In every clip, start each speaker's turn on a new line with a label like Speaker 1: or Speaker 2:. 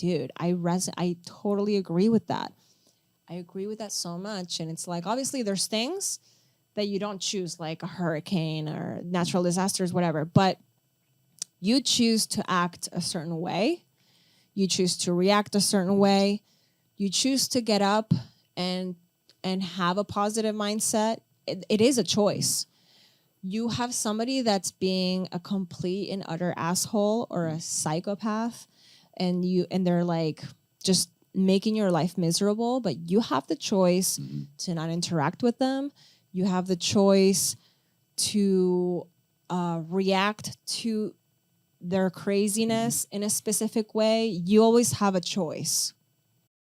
Speaker 1: dude, I totally agree with that. I agree with that so much. And it's like, obviously there's things that you don't choose, like a hurricane or natural disasters, whatever, but you choose to act a certain way. You choose to react a certain way. You choose to get up and have a positive mindset. It is a choice. You have somebody that's being a complete and utter asshole or a psychopath, and they're like just making your life miserable, but you have the choice to not interact with them. You have the choice to react to their craziness in a specific way. You always have a choice.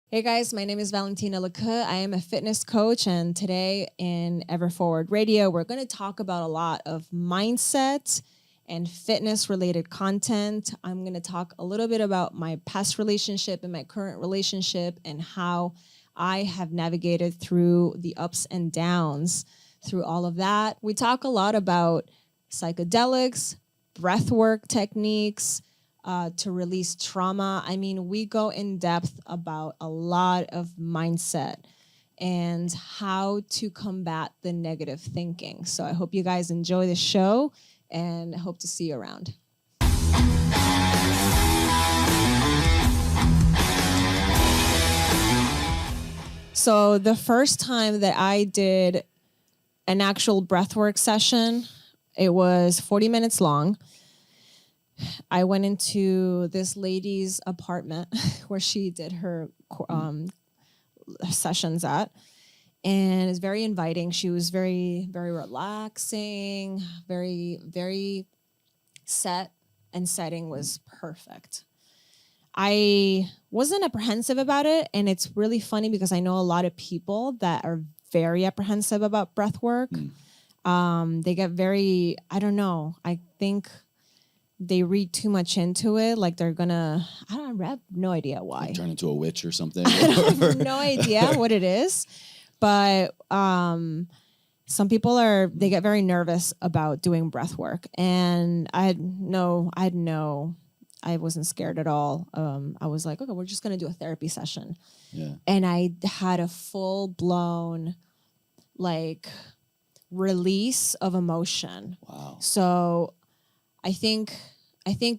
Speaker 1: Hey guys, my name is Valentina LeQueux. I am a fitness coach, and today in Ever Forward Radio, we're going to talk about a lot of mindset and fitness related content. I'm going to talk a little bit about my past relationship and my current relationship and how I have navigated through the ups and downs through all of that. We talk a lot about psychedelics, breathwork techniques, to release trauma. I mean, we go in depth about a lot of mindset and how to combat the negative thinking. So I hope you guys enjoy the show and hope to see you around. So the first time that I did an actual breathwork session, it was 40 minutes long. I went into this lady's apartment where she did her sessions at, and it's very inviting. She was very, very relaxing, very, very set, and setting was perfect. I wasn't apprehensive about it, and it's really funny because I know a lot of people that are very apprehensive about breath work. They get very, I don't know, I think they read too much into it, like they're gonna, I have no idea why.
Speaker 2: Like turn into a witch or something.
Speaker 1: I have no idea what it is, but some people they get very nervous about doing breath work, and I wasn't scared at all. I was like, okay, we're just gonna do a therapy session.
Speaker 2: Yeah.
Speaker 1: And I had a full blown like release of emotion.
Speaker 2: Wow.
Speaker 1: So I think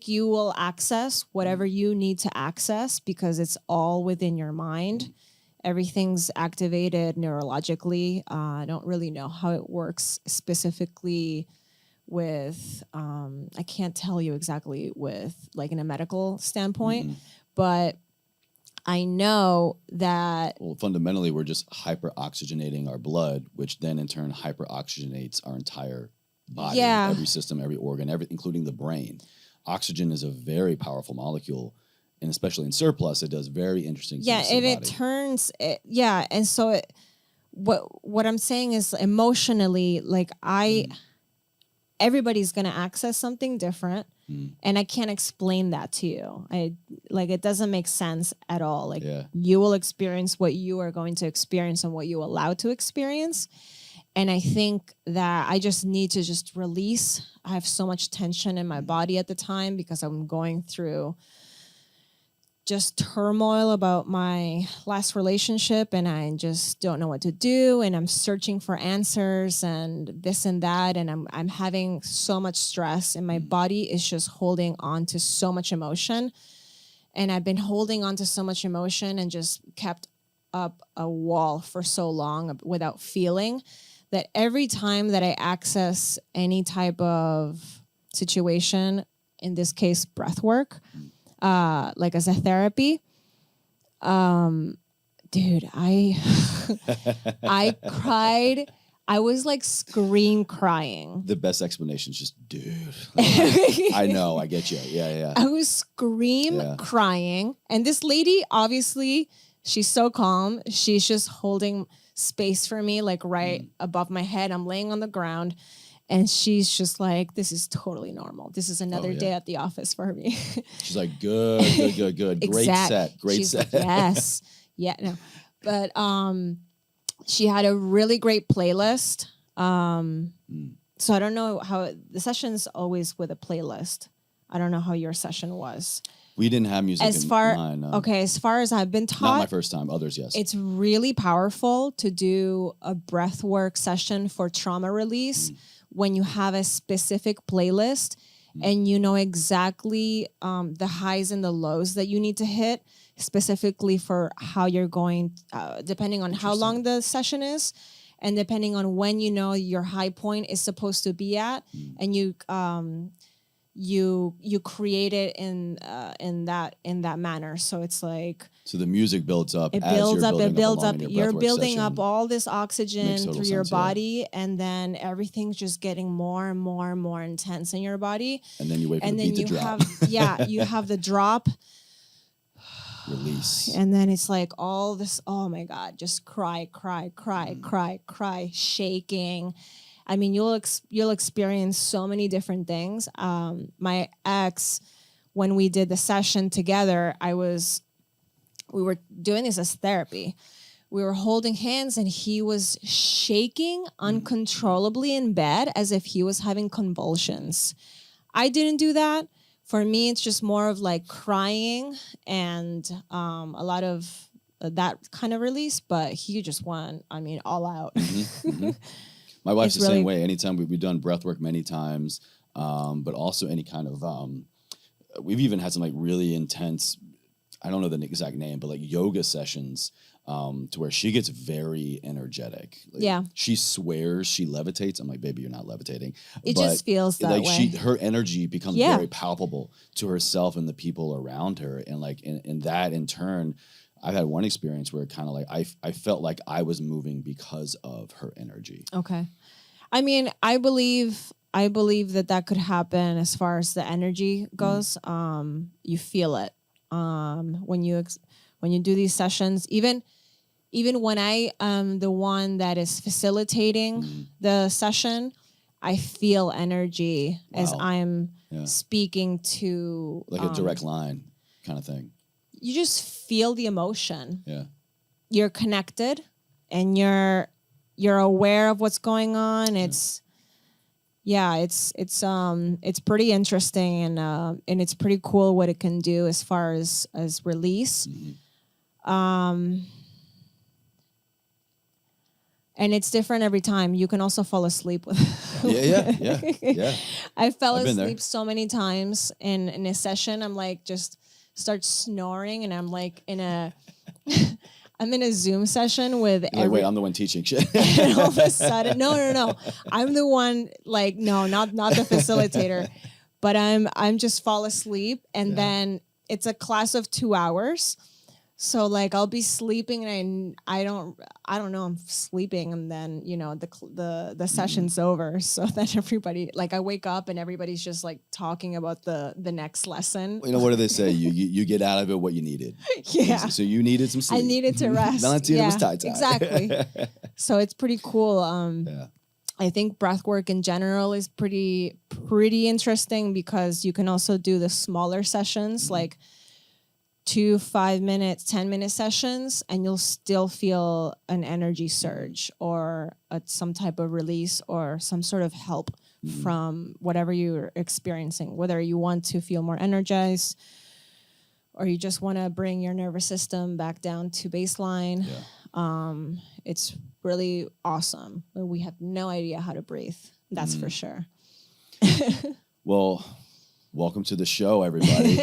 Speaker 1: you will access whatever you need to access because it's all within your mind. Everything's activated neurologically. I don't really know how it works specifically with, I can't tell you exactly with like in a medical standpoint, but I know that...
Speaker 2: Well, fundamentally, we're just hyper-oxygenating our blood, which then in turn hyper-oxygenates our entire body, every system, every organ, including the brain. Oxygen is a very powerful molecule, and especially in surplus, it does very interesting things.
Speaker 1: Yeah, and it turns, and so what I'm saying is emotionally, like everybody's going to access something different, and I can't explain that to you. It doesn't make sense at all. Like you will experience what you are going to experience and what you allow to experience. And I think that I just need to just release. I have so much tension in my body at the time because I'm going through just turmoil about my last relationship, and I just don't know what to do, and I'm searching for answers and this and that, and I'm having so much stress, and my body is just holding on to so much emotion. And I've been holding on to so much emotion and just kept up a wall for so long without feeling that every time that I access any type of situation, in this case, breath work, like as a therapy, dude, I cried. I was like crying.
Speaker 2: The best explanation is just, dude. I know, I get you. Yeah.
Speaker 1: I was crying. And this lady, obviously, she's so calm. She's just holding space for me, like right above my head. I'm laying on the ground, and she's just like, this is totally normal. This is another day at the office for me.
Speaker 2: She's like, good. Great set. She's set.
Speaker 1: Like, yes. Yeah, no. But she had a really great playlist. So I don't know how the session's always with a playlist. I don't know how your session was.
Speaker 2: We didn't have music
Speaker 1: As
Speaker 2: in
Speaker 1: far
Speaker 2: mine. No.
Speaker 1: okay, as far as I've been
Speaker 2: Not
Speaker 1: taught,
Speaker 2: my first time. Others, yes.
Speaker 1: it's really powerful to do a breathwork session for trauma release when you have a specific playlist and you know exactly the highs and the lows that you need to hit, specifically for how you're going, depending on how long the session is, and depending on when you know your high point is supposed to be at, and you create it in that manner. So it's like,
Speaker 2: so the music builds up.
Speaker 1: it builds up.
Speaker 2: Your
Speaker 1: You're
Speaker 2: breathwork
Speaker 1: building
Speaker 2: session.
Speaker 1: up all this oxygen through your
Speaker 2: sense, yeah.
Speaker 1: body, and then everything's just getting more and more and more intense in your body.
Speaker 2: And then you wait for the beat to drop.
Speaker 1: You have the drop.
Speaker 2: Release.
Speaker 1: And then it's like all this, oh my God, just cry, shaking. I mean, you'll experience so many different things. My ex, when we did the session together, we were doing this as therapy. We were holding hands and he was shaking uncontrollably in bed as if he was having convulsions. I didn't do that. For me, it's just more of like crying and a lot of that kind of release, but he just went, I mean, all out.
Speaker 2: My wife's the same way. Anytime we've done breath work many times, but also any kind of, we've even had some like really intense, I don't know the exact name, but like yoga sessions to where she gets very energetic. Like, she swears she levitates. I'm like, baby, you're not levitating.
Speaker 1: It just feels that way.
Speaker 2: Her energy becomes very palpable to herself and the people around her. And like in that in turn, I've had one experience where it kind of like I felt like I was moving because of her energy.
Speaker 1: Okay. I mean, I believe that could happen as far as the energy goes. You feel it when you do these sessions. Even when I am the one that is facilitating the session, I feel energy as I'm speaking to,
Speaker 2: like a direct line kind of thing.
Speaker 1: You just feel the emotion.
Speaker 2: Yeah.
Speaker 1: You're connected and you're aware of what's going on. It's pretty interesting and it's pretty cool what it can do as far as release. And it's different every time. You can also fall asleep with
Speaker 2: Yeah.
Speaker 1: I fell asleep so many times in a session. I'm like, just start snoring, and I'm like I'm in a Zoom session with
Speaker 2: wait, I'm the one teaching shit.
Speaker 1: And all of a sudden, no. I'm the one, like, no, not the facilitator. But I'm just fall asleep, and then it's a class of 2 hours. So like I'll be sleeping and I don't know, I'm sleeping, and then the session's over. So then everybody, like, I wake up and everybody's just like talking about the next lesson.
Speaker 2: What do they say? You get out of it what you needed.
Speaker 1: Yeah.
Speaker 2: So you needed some sleep.
Speaker 1: I needed to rest.
Speaker 2: Valentina was tight.
Speaker 1: Exactly. So it's pretty cool. I think breathwork in general is pretty interesting because you can also do the smaller sessions, like 2 5-minute, 10-minute sessions, and you'll still feel an energy surge or some type of release or some sort of help from whatever you're experiencing, whether you want to feel more energized or you just want to bring your nervous system back down to baseline. It's really awesome. We have no idea how to breathe. That's for sure.
Speaker 2: Well, welcome to the show, everybody.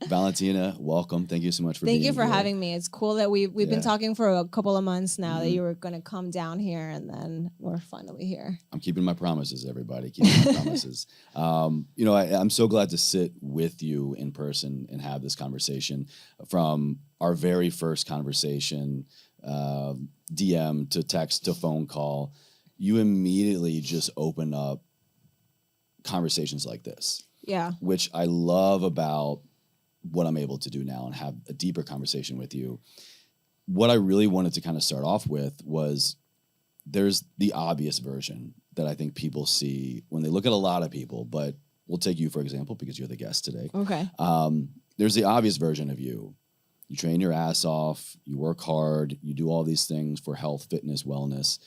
Speaker 2: Valentina, welcome. Thank you so much for being here.
Speaker 1: Thank you for having me. It's cool that we've been talking for a couple of months now that you were going to come down here, and then we're finally here.
Speaker 2: I'm keeping my promises, everybody. Keeping my promises. I'm so glad to sit with you in person and have this conversation. From our very first conversation, DM to text to phone call, you immediately just open up conversations like this.
Speaker 1: Yeah.
Speaker 2: Which I love about what I'm able to do now and have a deeper conversation with you. What I really wanted to kind of start off with was there's the obvious version that I think people see when they look at a lot of people, but we'll take you, for example, because you're the guest today.
Speaker 1: Okay.
Speaker 2: There's the obvious version of you. You train your ass off, you work hard, you do all these things for health, fitness, wellness.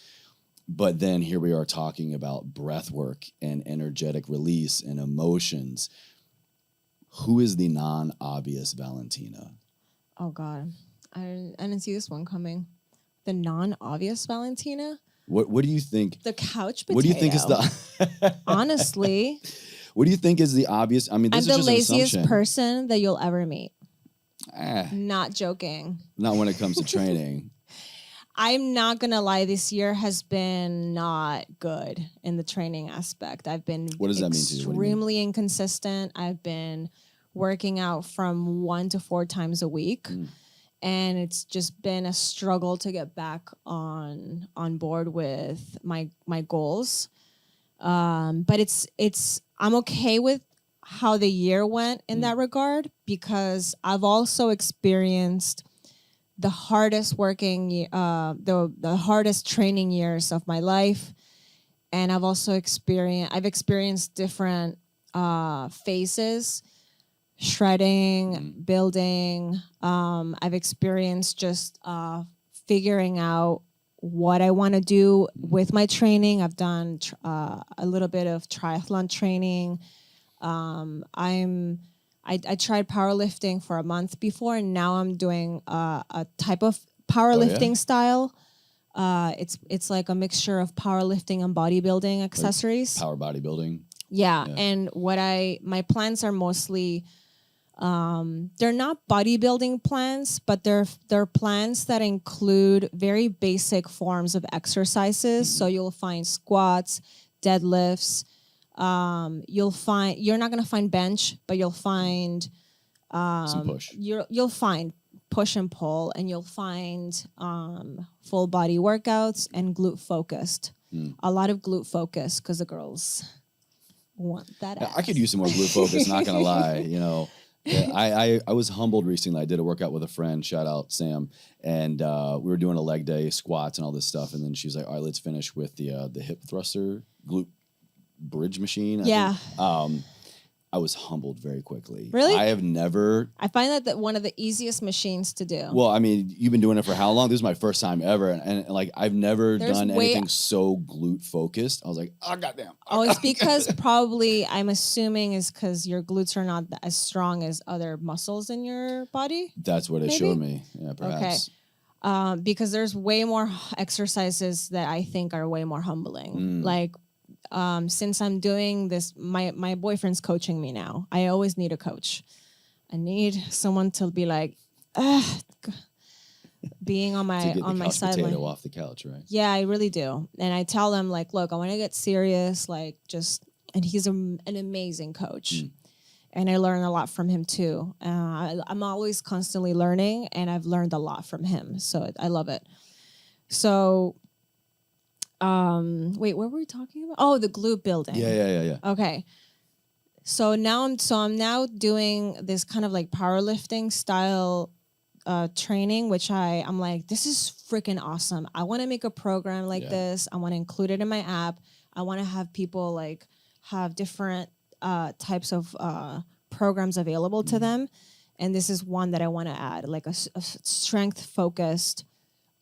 Speaker 2: But then here we are talking about breath work and energetic release and emotions. Who is the non-obvious Valentina?
Speaker 1: Oh God, I didn't see this one coming. The non-obvious Valentina.
Speaker 2: What do you think?
Speaker 1: The couch potato.
Speaker 2: What do you think is the
Speaker 1: honestly?
Speaker 2: What do you think is the obvious? I mean, this
Speaker 1: I'm
Speaker 2: is
Speaker 1: the
Speaker 2: just an
Speaker 1: laziest
Speaker 2: assumption.
Speaker 1: person that you'll ever meet.
Speaker 2: Eh,
Speaker 1: Not joking.
Speaker 2: not when it comes to training.
Speaker 1: I'm not gonna lie. This year has been not good in the training aspect. I've been
Speaker 2: What does that mean to you? What do you mean?
Speaker 1: extremely inconsistent. I've been working out from 1 to 4 times a week. And it's just been a struggle to get back on board with my goals. But it's I'm okay with how the year went in that regard, because I've also experienced the hardest the hardest training years of my life, and I've also experienced different phases. Shredding, building. I've experienced just figuring out what I want to do with my training. I've done a little bit of triathlon training. I tried powerlifting for a month before, and now I'm doing a type of powerlifting style. It's like a mixture of powerlifting and bodybuilding accessories.
Speaker 2: Like power bodybuilding.
Speaker 1: Yeah. And my plans are mostly, they're not bodybuilding plans, but they're plans that include very basic forms of exercises. So you'll find squats, deadlifts. You're not going to find bench, but you'll find
Speaker 2: Some push.
Speaker 1: You'll find push and pull, and you'll find full body workouts and glute focused. A lot of glute focus, because the girls want that ass.
Speaker 2: I could use some more glute focus, not gonna lie. You know, I was humbled recently. I did a workout with a friend, shout out Sam, and we were doing a leg day, squats and all this stuff, and then she's like, all right, let's finish with the hip thruster glute bridge machine. I think. I was humbled very quickly.
Speaker 1: Really?
Speaker 2: I have never.
Speaker 1: I find that one of the easiest machines to do.
Speaker 2: Well, I mean, you've been doing it for how long? This is my first time ever, and like I've never done anything so glute focused. I was like, oh goddamn.
Speaker 1: Oh, it's because probably I'm assuming is because your glutes are not as strong as other muscles in your body.
Speaker 2: That's what it showed me. Yeah, perhaps.
Speaker 1: Okay. Because there's way more exercises that I think are way more humbling. Like, since I'm doing this, my boyfriend's coaching me now. I always need a coach. I need someone to be like, being on my sideline.
Speaker 2: Potato off the couch, right?
Speaker 1: Yeah, I really do. And I tell him like, look, I want to get serious. Like, and he's an amazing coach. And I learn a lot from him too. I'm always constantly learning, and I've learned a lot from him. So I love it. So, wait, what were we talking about? Oh, the glute building.
Speaker 2: Yeah.
Speaker 1: Okay. So now I'm now doing this kind of like powerlifting style training, which I'm like, this is freaking awesome. I want to make a program like this. I want to include it in my app. I want to have people like have different types of programs available to them. And this is one that I want to add, like a strength focused,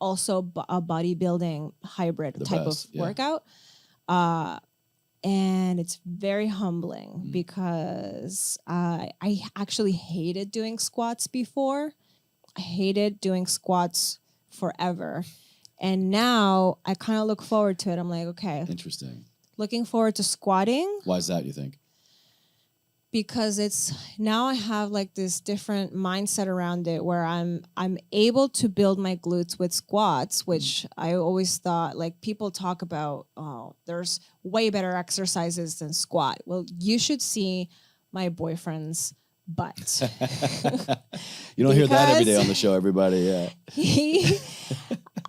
Speaker 1: also a bodybuilding hybrid type of workout. And it's very humbling because I actually hated doing squats before. I hated doing squats forever. And now I kind of look forward to it. I'm like, okay.
Speaker 2: Interesting.
Speaker 1: Looking forward to squatting.
Speaker 2: Why is that, you think?
Speaker 1: Because now I have like this different mindset around it where I'm able to build my glutes with squats, which I always thought, like, people talk about, oh, there's way better exercises than squat. Well, you should see my boyfriend's butt.
Speaker 2: You don't hear that every day on the show, everybody. Yeah.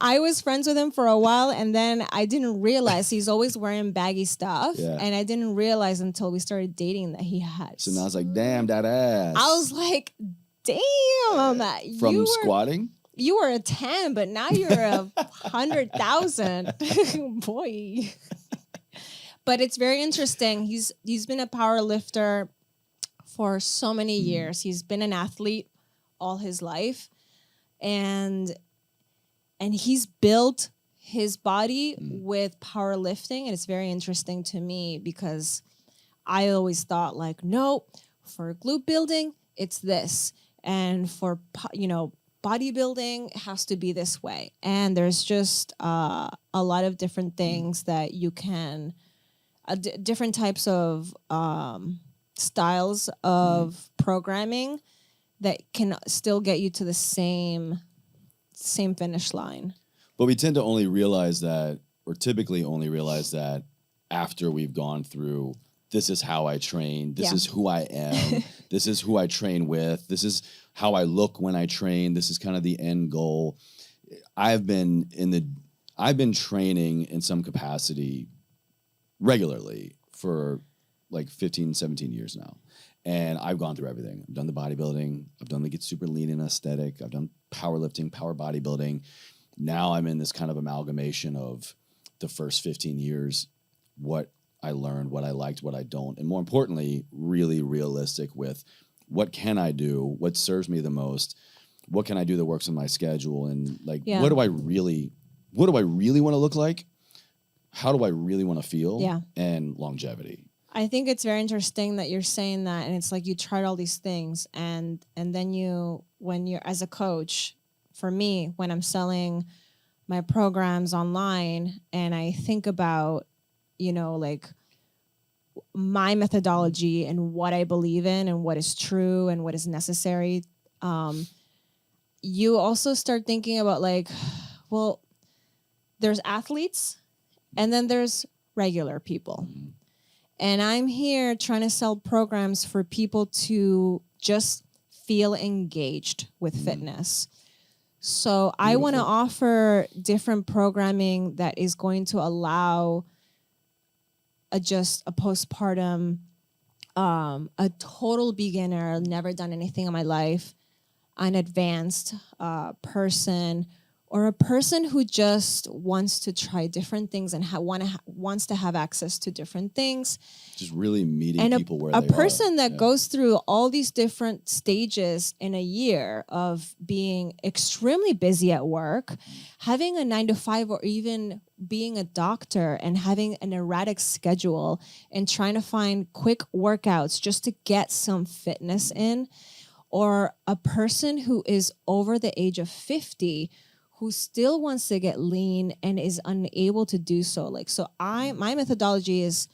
Speaker 1: I was friends with him for a while, and then I didn't realize he's always wearing baggy stuff. Yeah. And I didn't realize until we started dating that he had.
Speaker 2: So now I was like, damn, that ass.
Speaker 1: I was like, damn.
Speaker 2: From squatting?
Speaker 1: You were a 10, but now you're a 100,000. Boy. But it's very interesting. He's been a power lifter for so many years. He's been an athlete all his life. And he's built his body with powerlifting. And it's very interesting to me because I always thought like, no, for glute building, it's this. And for, bodybuilding, it has to be this way. And there's just a lot of different things that you can, different types of styles of programming that can still get you to the same finish line.
Speaker 2: But we tend to only realize that, or typically only realize that after we've gone through, this is how I train, this is who I am, this is who I train with, this is how I look when I train, this is kind of the end goal. I've been training in some capacity regularly for like 15, 17 years now. And I've gone through everything. I've done the bodybuilding. I've done the get super lean and aesthetic. I've done powerlifting, power bodybuilding. Now I'm in this kind of amalgamation of the first 15 years, what I learned, what I liked, what I don't. And more importantly, really realistic with what can I do? What serves me the most? What can I do that works in my schedule? And like, what do I really want to look like? How do I really want to feel?
Speaker 1: Yeah.
Speaker 2: And longevity.
Speaker 1: I think it's very interesting that you're saying that, and it's like you tried all these things, and then when you're as a coach, for me, when I'm selling my programs online, and I think about, like my methodology and what I believe in and what is true and what is necessary, you also start thinking about like, well, there's athletes, and then there's regular people. Mm-hmm. And I'm here trying to sell programs for people to just feel engaged with fitness. So beautiful. I want to offer different programming that is going to allow a postpartum, a total beginner, never done anything in my life, an advanced person, or a person who just wants to try different things and wants to have access to different things.
Speaker 2: Just really meeting people where they are.
Speaker 1: A person that goes through all these different stages in a year of being extremely busy at work, having a 9-to-5, or even being a doctor and having an erratic schedule and trying to find quick workouts just to get some fitness in, or a person who is over the age of 50 who still wants to get lean and is unable to do so. My methodology is,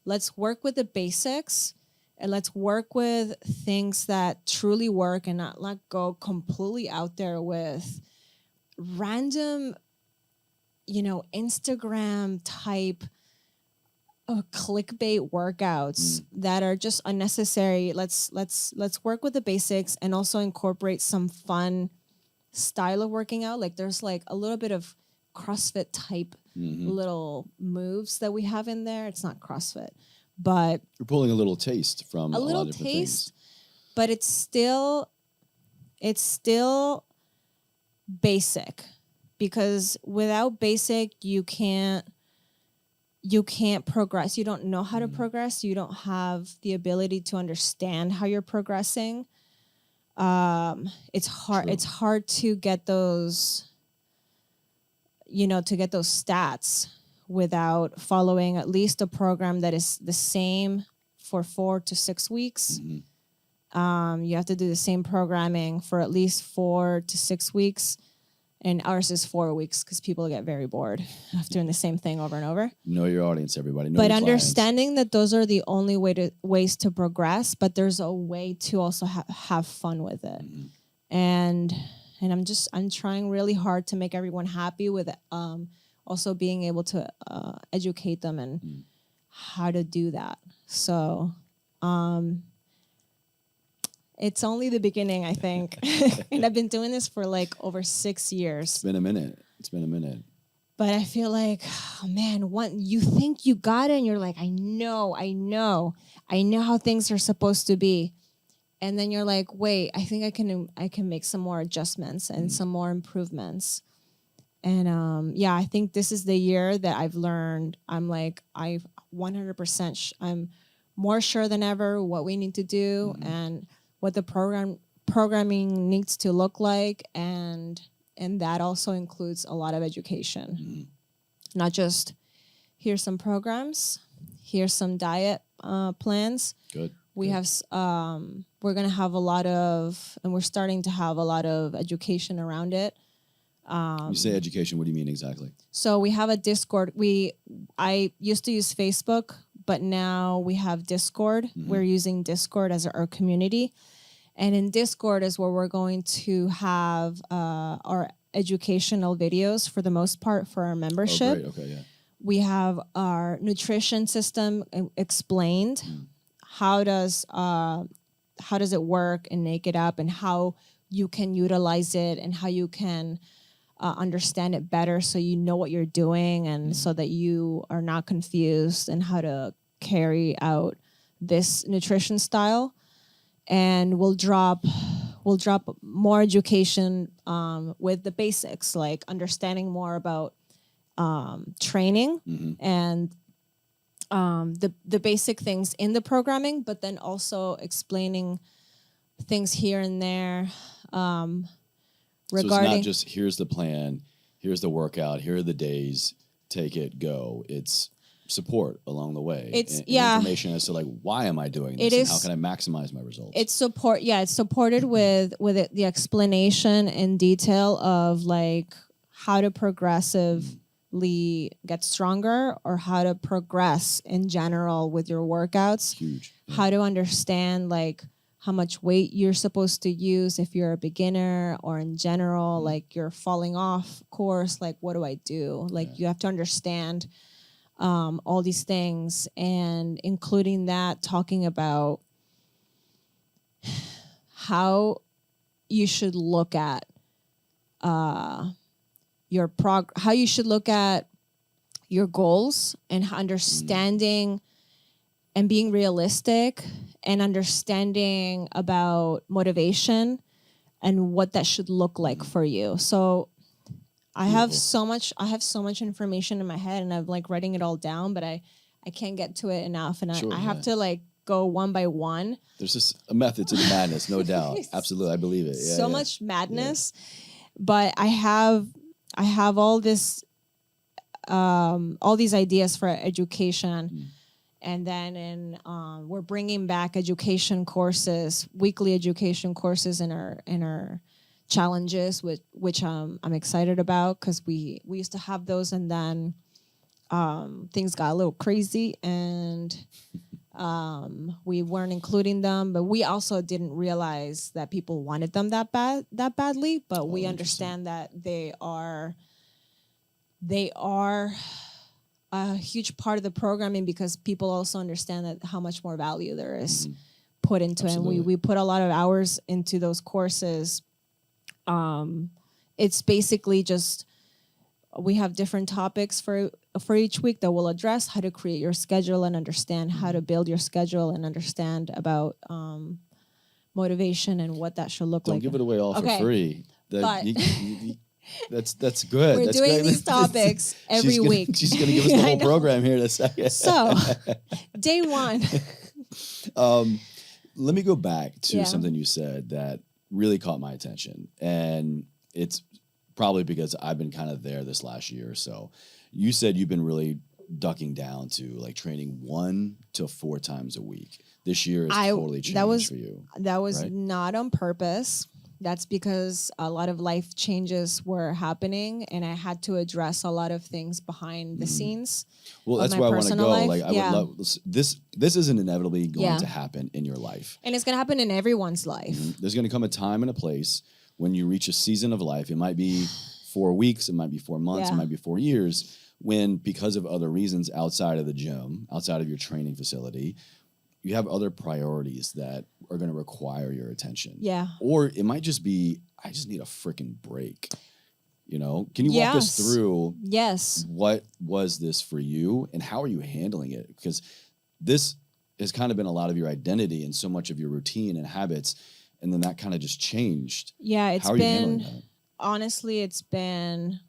Speaker 1: let's work with the basics and let's work with things that truly work and not let go completely out there with random, Instagram type of clickbait workouts that are just unnecessary. Let's work with the basics and also incorporate some fun style of working out. Like there's like a little bit of CrossFit type little moves that we have in there. It's not CrossFit, but
Speaker 2: you're pulling a little taste from a lot of different things.
Speaker 1: But it's still basic, because without basic you can't progress. You don't know how to progress. You don't have the ability to understand how you're progressing. It's hard. True. It's hard to get those, stats without following at least a program that is the same for 4 to 6 weeks. Mm-hmm. You have to do the same programming for at least 4 to 6 weeks. And ours is 4 weeks because people get very bored after doing the same thing over and over.
Speaker 2: Know your audience, everybody.
Speaker 1: But understanding that those are the only ways to progress, but there's a way to also have fun with it. Mm-hmm. And I'm trying really hard to make everyone happy with also being able to educate them and how to do that. So it's only the beginning, I think. And I've been doing this for like over 6 years.
Speaker 2: It's been a minute.
Speaker 1: But I feel like, oh man, you think you got it and you're like, I know how things are supposed to be. And then you're like, wait, I think I can make some more adjustments and some more improvements. And I think this is the year that I've learned. I'm like, I'm more sure than ever what we need to do and what the programming needs to look like, and that also includes a lot of education. Not just here's some programs, here's some diet plans.
Speaker 2: Good.
Speaker 1: We have, we're going to have a lot of, and we're starting to have a lot of education around it.
Speaker 2: You say education, what do you mean exactly?
Speaker 1: So we have a Discord. I used to use Facebook, but now we have Discord.
Speaker 2: Mm-hmm.
Speaker 1: We're using Discord as our community. And in Discord is where we're going to have our educational videos for the most part for our membership.
Speaker 2: Oh, great. Okay, yeah.
Speaker 1: We have our nutrition system explained. How does it work in NKED app, and how you can utilize it, and how you can understand it better so you know what you're doing, and so that you are not confused, and how to carry out this nutrition style. And we'll drop more education with the basics, like understanding more about training and the basic things in the programming, but then also explaining things here and there regarding.
Speaker 2: So it's not just here's the plan, here's the workout, here are the days, take it, go. It's support along the way.
Speaker 1: It's
Speaker 2: and information as to like, why am I doing this, and how can I maximize my results?
Speaker 1: It's support. Yeah, it's supported with the explanation in detail of like how to progressively get stronger, or how to progress in general with your workouts.
Speaker 2: Huge. Yeah.
Speaker 1: How to understand like how much weight you're supposed to use if you're a beginner, or in general, like you're falling off course, like what do I do? Like you have to understand all these things, and including that, talking about how you should look at how you should look at your goals, and understanding and being realistic, and understanding about motivation and what that should look like for you. So I have so much information in my head, and I'm like writing it all down, but I can't get to it enough, and I have to like go one by one.
Speaker 2: There's just a method to the madness, no doubt. Absolutely, I believe it. Yeah,
Speaker 1: much madness, but I have all this all these ideas for education. And then we're bringing back education courses, weekly education courses in our challenges, which I'm excited about, because we used to have those, and then things got a little crazy, and we weren't including them. But we also didn't realize that people wanted them that badly. But we understand that they are a huge part of the programming, because people also understand that how much more value there is put into it. And we put a lot of hours into those courses. It's basically just, we have different topics for each week that we'll address how to create your schedule, and understand how to build your schedule, and understand about motivation and what that should look like.
Speaker 2: Don't give it away all for free. That's good.
Speaker 1: We're doing these topics every week.
Speaker 2: She's going to give us the whole program here in a second.
Speaker 1: So, day one.
Speaker 2: Let me go back to something you said that really caught my attention. And it's probably because I've been kind of there this last year or so. You said you've been really ducking down to like training 1 to 4 times a week. This year is totally changed for you.
Speaker 1: That was
Speaker 2: right?
Speaker 1: not on purpose. That's because a lot of life changes were happening, and I had to address a lot of things behind the scenes.
Speaker 2: Well, that's where I want to go. Life. Like, I would love this. This isn't inevitably going to happen in your life,
Speaker 1: and it's going to happen in everyone's life.
Speaker 2: There's going to come a time and a place when you reach a season of life. It might be 4 weeks, it might be 4 months, it might be 4 years. When, because of other reasons outside of the gym, outside of your training facility, you have other priorities that are going to require your attention.
Speaker 1: Yeah.
Speaker 2: Or it might just be, I just need a freaking break. You know, can you walk us through what was this for you, and how are you handling it? Because this has kind of been a lot of your identity and so much of your routine and habits, and then that kind of just changed.
Speaker 1: Yeah, how are you handling that? Honestly, it's been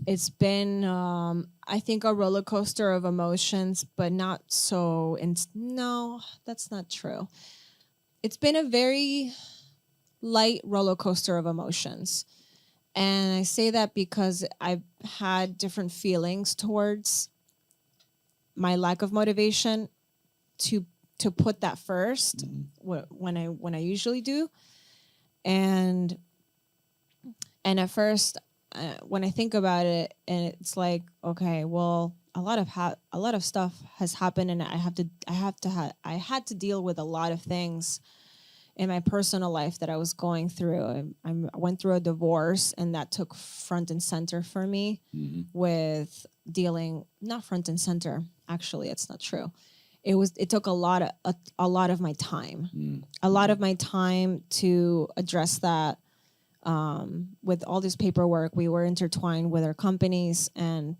Speaker 1: I think a roller coaster of emotions, but not so. No, that's not true. It's been a very light roller coaster of emotions. And I say that because I've had different feelings towards my lack of motivation to to put that first when I usually do. And at first, when I think about it, and it's like, okay, well, a lot of stuff has happened, and I had to deal with a lot of things in my personal life that I was going through. I went through a divorce, and that took front and center for me with dealing, not front and center, actually, it's not true. It took a lot of my time, a lot of my time to address that. With all this paperwork, we were intertwined with our companies, and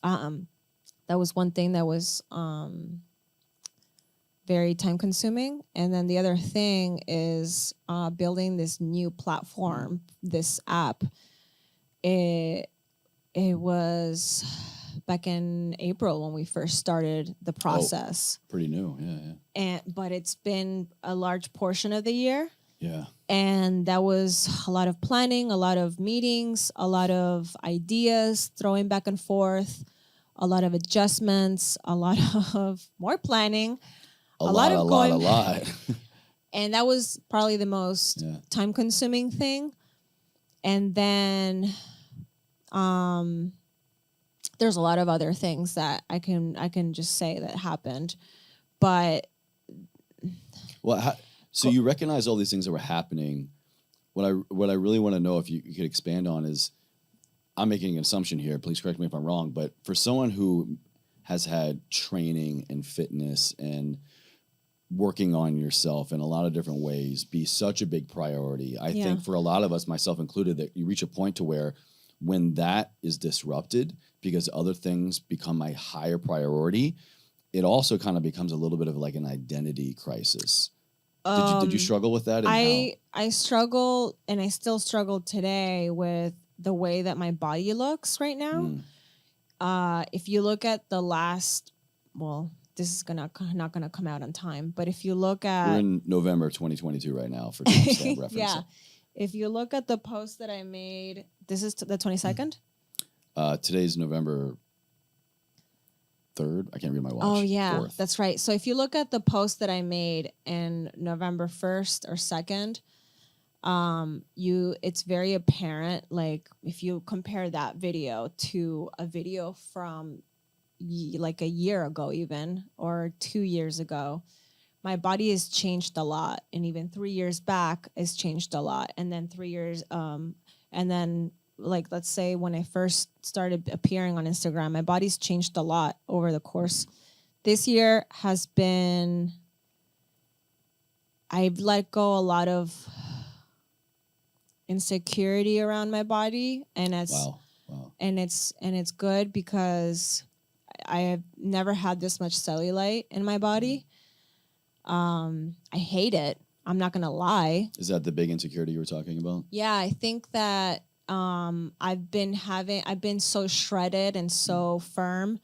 Speaker 1: that was one thing that was very time consuming. And then the other thing is building this new platform, this app. It was back in April when we first started the process.
Speaker 2: Pretty new, yeah.
Speaker 1: But it's been a large portion of the year.
Speaker 2: Yeah.
Speaker 1: And that was a lot of planning, a lot of meetings, a lot of ideas, throwing back and forth, a lot of adjustments, a lot of more planning, a lot. And that was probably the most time-consuming thing. And then there's a lot of other things that I can just say that happened. But
Speaker 2: so you recognize all these things that were happening. What I really want to know, if you could expand on, is, I'm making an assumption here, please correct me if I'm wrong, but for someone who has had training and fitness and working on yourself in a lot of different ways be such a big priority, I think for a lot of us, myself included, that you reach a point to where when that is disrupted because other things become a higher priority, it also kind of becomes a little bit of like an identity crisis. Did you struggle with that?
Speaker 1: I struggle, and I still struggle today with the way that my body looks right now. If you look at the last, well, this is not gonna come out on time, but if you look at,
Speaker 2: we're in November 2022 right now for timestamp reference.
Speaker 1: Yeah, if you look at the post that I made, this is the 22nd.
Speaker 2: Today's November 3rd. I can't read my watch.
Speaker 1: Oh yeah,
Speaker 2: 4th.
Speaker 1: That's right. So if you look at the post that I made in November 1st or 2nd, it's very apparent. Like if you compare that video to a video from like a year ago, even, or 2 years ago, my body has changed a lot. And even 3 years back has changed a lot. And then 3 years, and then, like, let's say when I first started appearing on Instagram, my body's changed a lot over the course. This year has been, I've let go a lot of insecurity around my body, and
Speaker 2: Wow.
Speaker 1: and it's good because I have never had this much cellulite in my body. I hate it. I'm not gonna lie.
Speaker 2: Is that the big insecurity you were talking about?
Speaker 1: Yeah, I think that I've been so shredded and so firm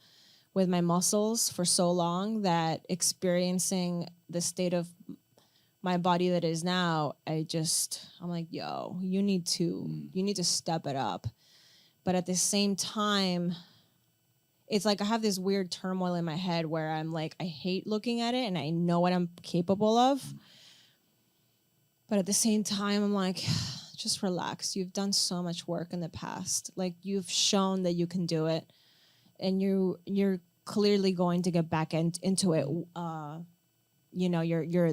Speaker 1: with my muscles for so long that experiencing the state of my body that is now, I'm like, yo, you need to step it up. But at the same time, it's like I have this weird turmoil in my head where I'm like, I hate looking at it and I know what I'm capable of. But at the same time, I'm like, just relax. You've done so much work in the past. Like, you've shown that you can do it, and you're clearly going to get back into it.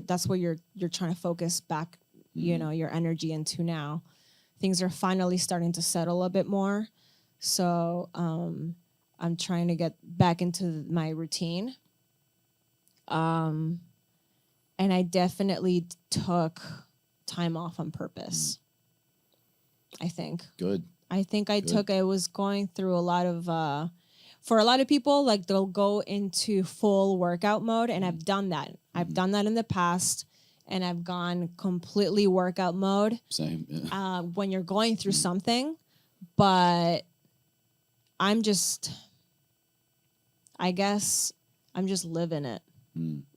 Speaker 1: That's where you're trying to focus back, your energy into now. Things are finally starting to settle a bit more. So I'm trying to get back into my routine. And I definitely took time off on purpose. I think.
Speaker 2: Good.
Speaker 1: I think I was going through a lot of, for a lot of people, like, they'll go into full workout mode, and I've done that. I've done that in the past, and I've gone completely workout mode.
Speaker 2: Same. Yeah.
Speaker 1: When you're going through something, but I guess I'm just living it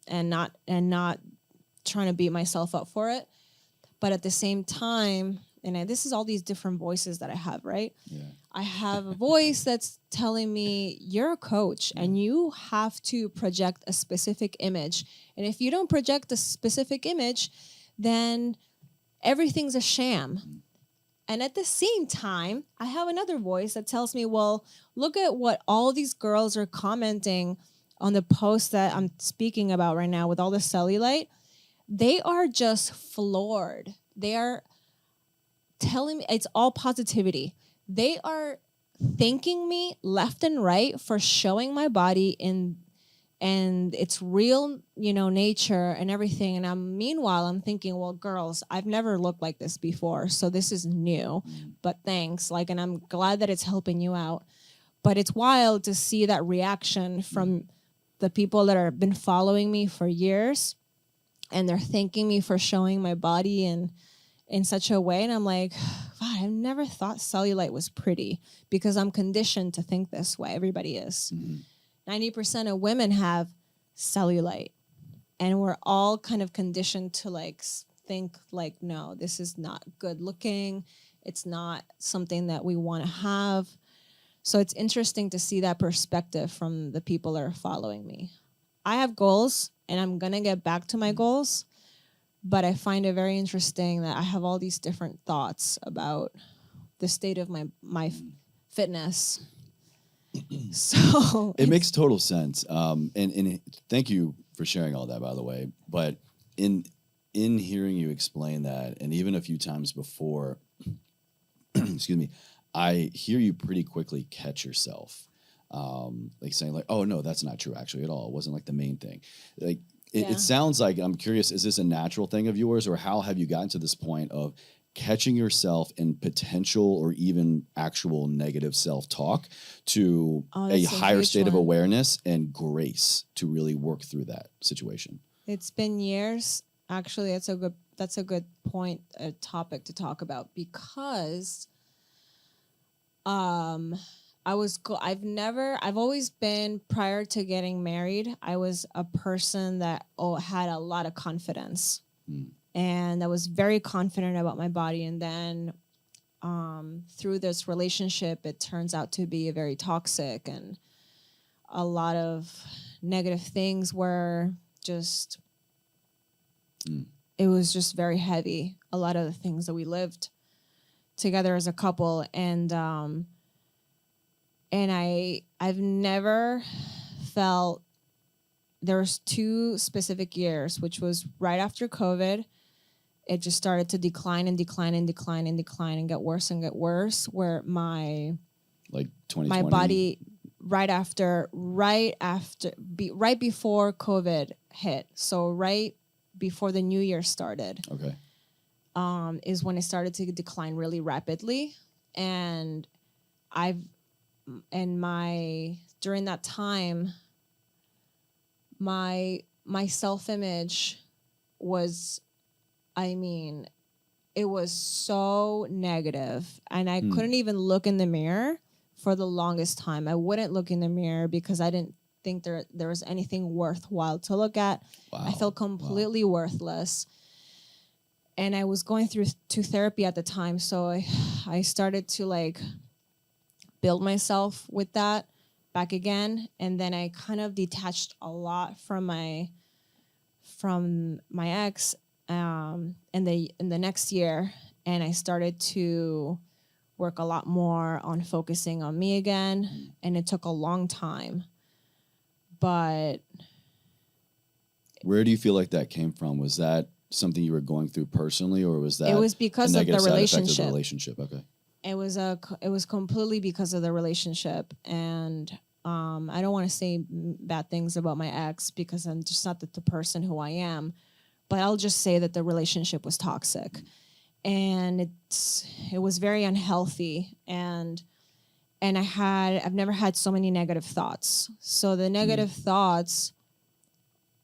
Speaker 1: and not trying to beat myself up for it. But at the same time, and this is all these different voices that I have, right?
Speaker 2: Yeah.
Speaker 1: I have a voice that's telling me you're a coach and you have to project a specific image. And if you don't project a specific image, then everything's a sham. And at the same time, I have another voice that tells me, well, look at what all these girls are commenting on the post that I'm speaking about right now with all the cellulite. They are just floored. They are telling me it's all positivity. They are thanking me left and right for showing my body and its real, nature and everything. And meanwhile, I'm thinking, well, girls, I've never looked like this before, so this is new. But thanks, and I'm glad that it's helping you out. But it's wild to see that reaction from the people that have been following me for years, and they're thanking me for showing my body in such a way. And I'm like, God, I've never thought cellulite was pretty because I'm conditioned to think this way. Everybody is. 90% of women have cellulite, and we're all kind of conditioned to think no, this is not good looking. It's not something that we want to have. So it's interesting to see that perspective from the people that are following me. I have goals, and I'm going to get back to my goals. But I find it very interesting that I have all these different thoughts about the state of my fitness. So
Speaker 2: it makes total sense. And thank you for sharing all that, by the way. But in hearing you explain that, and even a few times before, excuse me, I hear you pretty quickly catch yourself, saying oh no, that's not true actually at all. It wasn't the main thing. It sounds like, I'm curious, is this a natural thing of yours, or how have you gotten to this point of catching yourself in potential or even actual negative self-talk to a higher state of awareness and grace to really work through that situation?
Speaker 1: It's been years. Actually, that's a good point, a topic to talk about, because I've always been, prior to getting married, I was a person that had a lot of confidence. And I was very confident about my body. And then through this relationship, it turns out to be very toxic, and a lot of negative things were just, it was just very heavy. A lot of the things that we lived together as a couple. And I've never felt, there's 2 specific years, which was right after COVID. It just started to decline and decline and decline and decline and get worse, where my
Speaker 2: 2020?
Speaker 1: My body right before COVID hit. So right before the new year started.
Speaker 2: Okay.
Speaker 1: Is when it started to decline really rapidly. And during that time, my self-image was, it was so negative, and I couldn't even look in the mirror for the longest time. I wouldn't look in the mirror because I didn't think there was anything worthwhile to look at. Wow. I felt completely worthless. And I was going through therapy at the time, so I started to build myself with that back again, and then I kind of detached a lot from my ex in the next year, and I started to work a lot more on focusing on me again, and it took a long time. But
Speaker 2: where do you feel like that came from? Was that something you were going through personally, or was that
Speaker 1: it was because of the
Speaker 2: relationship? Okay.
Speaker 1: It was completely because of the relationship, and I don't want to say bad things about my ex because I'm just not the person who I am, but I'll just say that the relationship was toxic, and it was very unhealthy, and I've never had so many negative thoughts. So the negative thoughts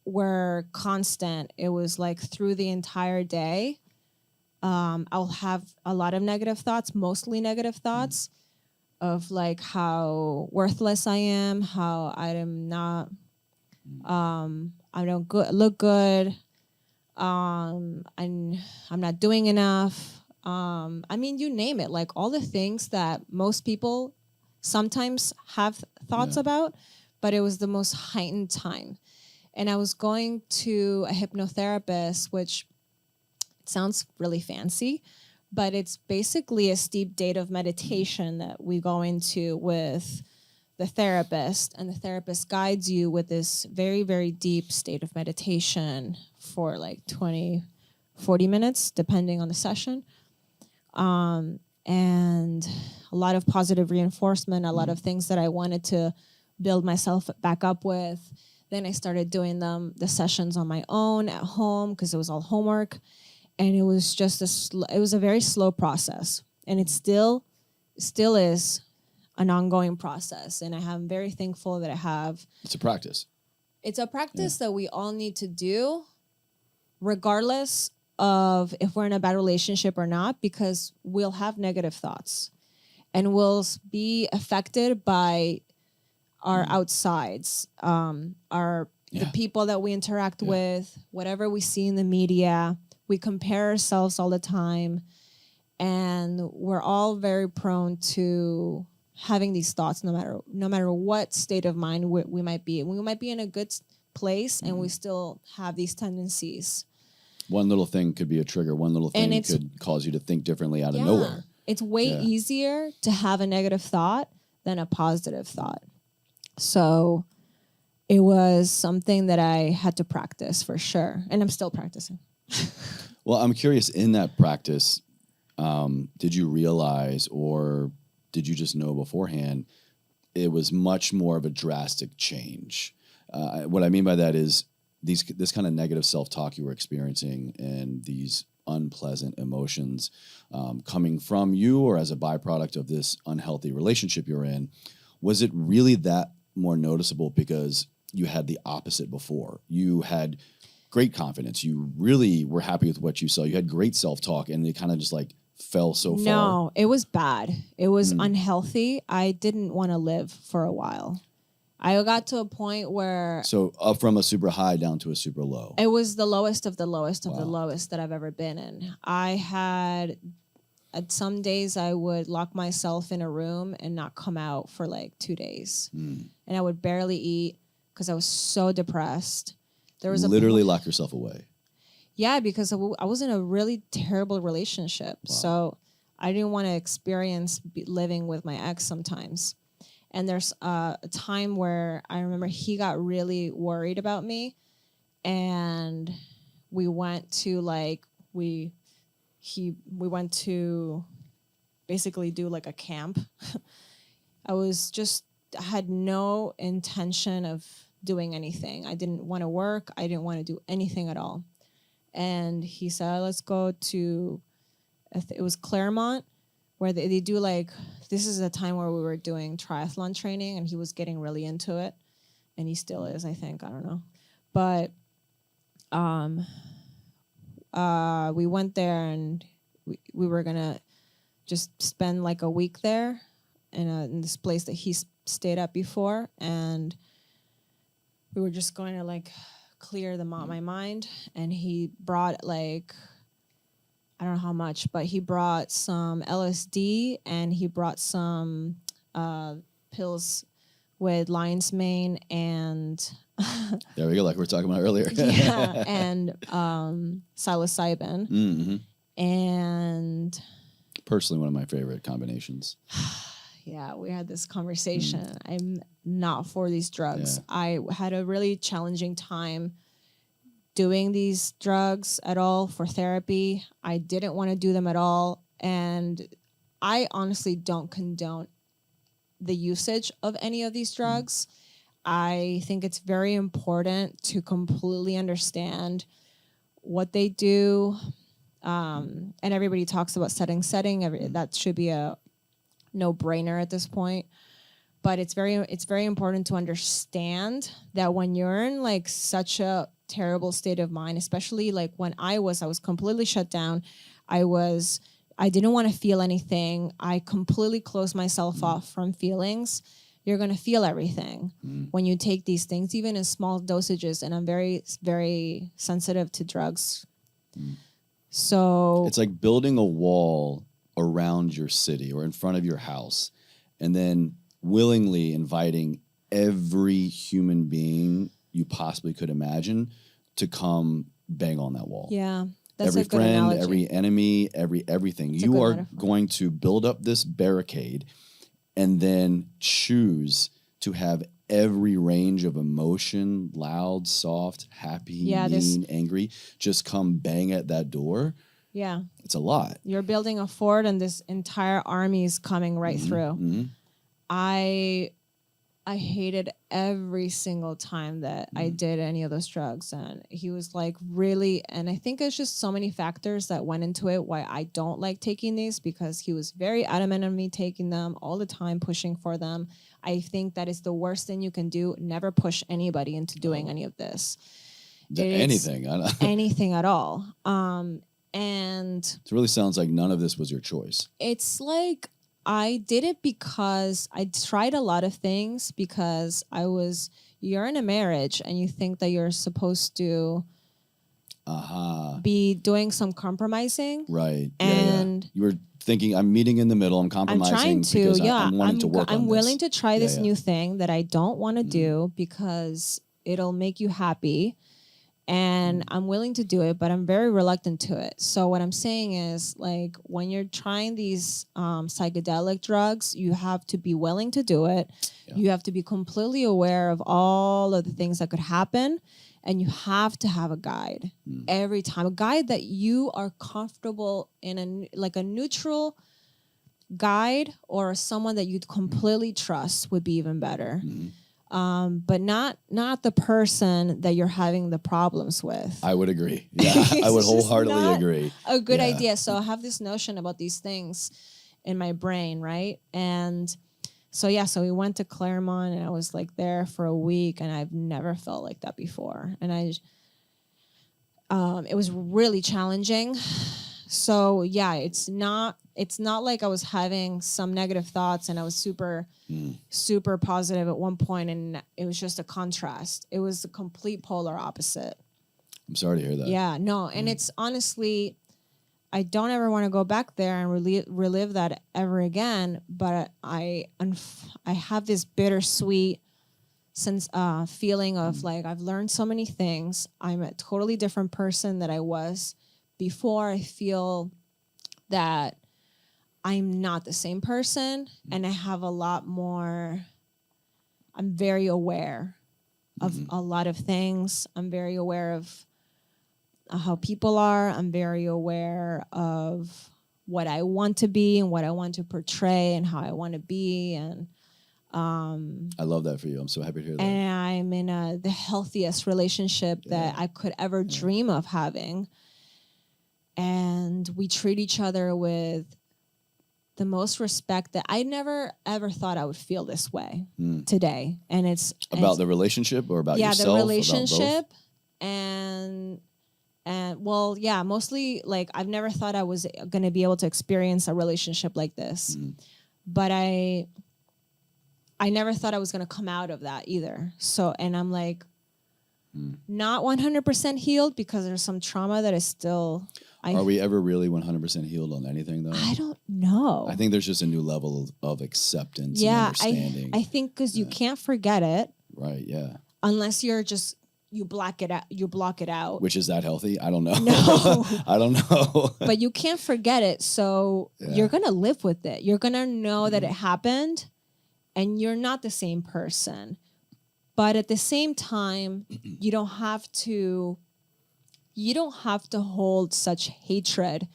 Speaker 1: were constant. It was through the entire day. I'll have a lot of negative thoughts, mostly negative thoughts of how worthless I am, how I am not, I don't look good, I'm not doing enough, I mean, you name it, like all the things that most people sometimes have thoughts about, but it was the most heightened time. And I was going to a hypnotherapist, which sounds really fancy, but it's basically a steep state of meditation that we go into with the therapist, and the therapist guides you with this very, very deep state of meditation for like 20, 40 minutes, depending on the session. And a lot of positive reinforcement, a lot of things that I wanted to build myself back up with. Then I started doing the sessions on my own at home because it was all homework. And it was just it was a very slow process. And it still is an ongoing process. And I'm very thankful that I have.
Speaker 2: It's a practice.
Speaker 1: It's a practice that we all need to do, regardless of if we're in a bad relationship or not, because we'll have negative thoughts and we'll be affected by our outsides, the people that we interact with, whatever we see in the media. We compare ourselves all the time, and we're all very prone to having these thoughts no matter what state of mind we might be. We might be in a good place and we still have these tendencies.
Speaker 2: One little thing could be a trigger. One little thing could cause you to think differently out of nowhere.
Speaker 1: It's way easier to have a negative thought than a positive thought. So it was something that I had to practice for sure. And I'm still practicing.
Speaker 2: Well, I'm curious, in that practice, did you realize, or did you just know beforehand, it was much more of a drastic change? What I mean by that is this kind of negative self-talk you were experiencing and these unpleasant emotions coming from you or as a byproduct of this unhealthy relationship you're in, was it really that more noticeable because you had the opposite before? You had great confidence. You really were happy with what you saw. You had great self-talk, and it kind of just like fell so far.
Speaker 1: No, it was bad. It was unhealthy. I didn't want to live for a while. I got to a point where...
Speaker 2: So up from a super high down to a super low.
Speaker 1: It was the lowest of the lowest of the lowest that I've ever been in. I had... At some days, I would lock myself in a room and not come out for like 2 days. And I would barely eat because I was so depressed. There was
Speaker 2: literally lock yourself away.
Speaker 1: Yeah, because I was in a really terrible relationship. So I didn't want to experience living with my ex sometimes. And there's a time where I remember he got really worried about me. And we went to we went to basically do like a camp. I had no intention of doing anything. I didn't want to work. I didn't want to do anything at all. And he said, let's go to, it was Claremont, where they do this is a time where we were doing triathlon training, and he was getting really into it. And he still is, I think. I don't know. But we went there, and we were going to just spend like a week there in this place that he stayed at before. And we were just going to clear my mind. And he brought I don't know how much, but he brought some LSD, and he brought some pills with lion's mane and
Speaker 2: there we go, like we were talking about earlier.
Speaker 1: and psilocybin.
Speaker 2: Mm-hmm.
Speaker 1: And
Speaker 2: personally, one of my favorite combinations.
Speaker 1: Yeah, we had this conversation. I'm not for these drugs. Yeah. I had a really challenging time doing these drugs at all for therapy. I didn't want to do them at all. And I honestly don't condone the usage of any of these drugs. I think it's very important to completely understand what they do. And everybody talks about setting. That should be a no-brainer at this point. But it's very important to understand that when you're in such a terrible state of mind, especially when I was completely shut down. I didn't want to feel anything. I completely closed myself off from feelings. You're going to feel everything when you take these things, even in small dosages. And I'm very, very sensitive to drugs. So
Speaker 2: it's like building a wall around your city or in front of your house, and then willingly inviting every human being you possibly could imagine to come bang on that wall.
Speaker 1: yeah, that's
Speaker 2: Every
Speaker 1: a good
Speaker 2: friend,
Speaker 1: analogy.
Speaker 2: every enemy, everything.
Speaker 1: It's a
Speaker 2: You
Speaker 1: good
Speaker 2: are
Speaker 1: metaphor.
Speaker 2: going to build up this barricade and then choose to have every range of emotion, loud, soft, happy,
Speaker 1: Yeah,
Speaker 2: mean, angry, just come bang at that door.
Speaker 1: Yeah.
Speaker 2: It's a lot.
Speaker 1: You're building a fort and this entire army is coming right through.
Speaker 2: Mm-hmm.
Speaker 1: I hated every single time that I did any of those drugs. And he was like, really? And I think it's just so many factors that went into it why I don't like taking these, because he was very adamant on me taking them all the time, pushing for them. I think that is the worst thing you can do. Never push anybody into doing any of this.
Speaker 2: Anything.
Speaker 1: Anything at all. And
Speaker 2: it really sounds like none of this was your choice.
Speaker 1: It's like I did it because I tried a lot of things because you're in a marriage and you think that you're supposed to be doing some compromising.
Speaker 2: Right.
Speaker 1: And
Speaker 2: you were thinking, I'm meeting in the middle, I'm compromising.
Speaker 1: I'm trying to,
Speaker 2: because I'm wanting to work on
Speaker 1: I'm
Speaker 2: this.
Speaker 1: willing to try this new thing that I don't want to do because it'll make you happy. And I'm willing to do it, but I'm very reluctant to it. So what I'm saying is, like, when you're trying these psychedelic drugs, you have to be willing to do it. Yeah. You have to be completely aware of all of the things that could happen. And you have to have a guide every time, a guide that you are comfortable in, like a neutral guide, or someone that you'd completely trust would be even better. But not the person that you're having the problems with.
Speaker 2: I would agree. Yeah, I would wholeheartedly agree.
Speaker 1: A good idea. So I have this notion about these things in my brain, right? And so we went to Claremont, and I was like there for a week, and I've never felt like that before. And it was really challenging. So yeah, it's not like I was having some negative thoughts and I was super positive at one point, and it was just a contrast. It was the complete polar opposite.
Speaker 2: I'm sorry to hear that.
Speaker 1: Yeah, no, and it's honestly, I don't ever want to go back there and relive that ever again. But I have this bittersweet feeling of like, I've learned so many things. I'm a totally different person than I was before. I feel that I'm not the same person, and I have a lot more. I'm very aware of a lot of things. I'm very aware of how people are. I'm very aware of what I want to be and what I want to portray and how I want to be. And
Speaker 2: I love that for you. I'm so happy to hear that.
Speaker 1: And I'm in the healthiest relationship that I could ever dream of having. And we treat each other with the most respect that I never ever thought I would feel this way today. And it's
Speaker 2: about the relationship, or about yourself?
Speaker 1: The relationship, and well, yeah, mostly like I've never thought I was going to be able to experience a relationship like this, but I never thought I was going to come out of that either. So, and I'm like not 100% healed because there's some trauma that is still. Are
Speaker 2: we ever really 100% healed on anything, though?
Speaker 1: I don't know.
Speaker 2: I think there's just a new level of acceptance and understanding.
Speaker 1: I think because you can't forget it.
Speaker 2: Right, yeah.
Speaker 1: Unless you're just, you block it out.
Speaker 2: Which is that healthy? I don't know.
Speaker 1: No.
Speaker 2: I don't know.
Speaker 1: But you can't forget it, so you're going to live with it. You're going to know that it happened, and you're not the same person. But at the same time, you don't have to hold such hatred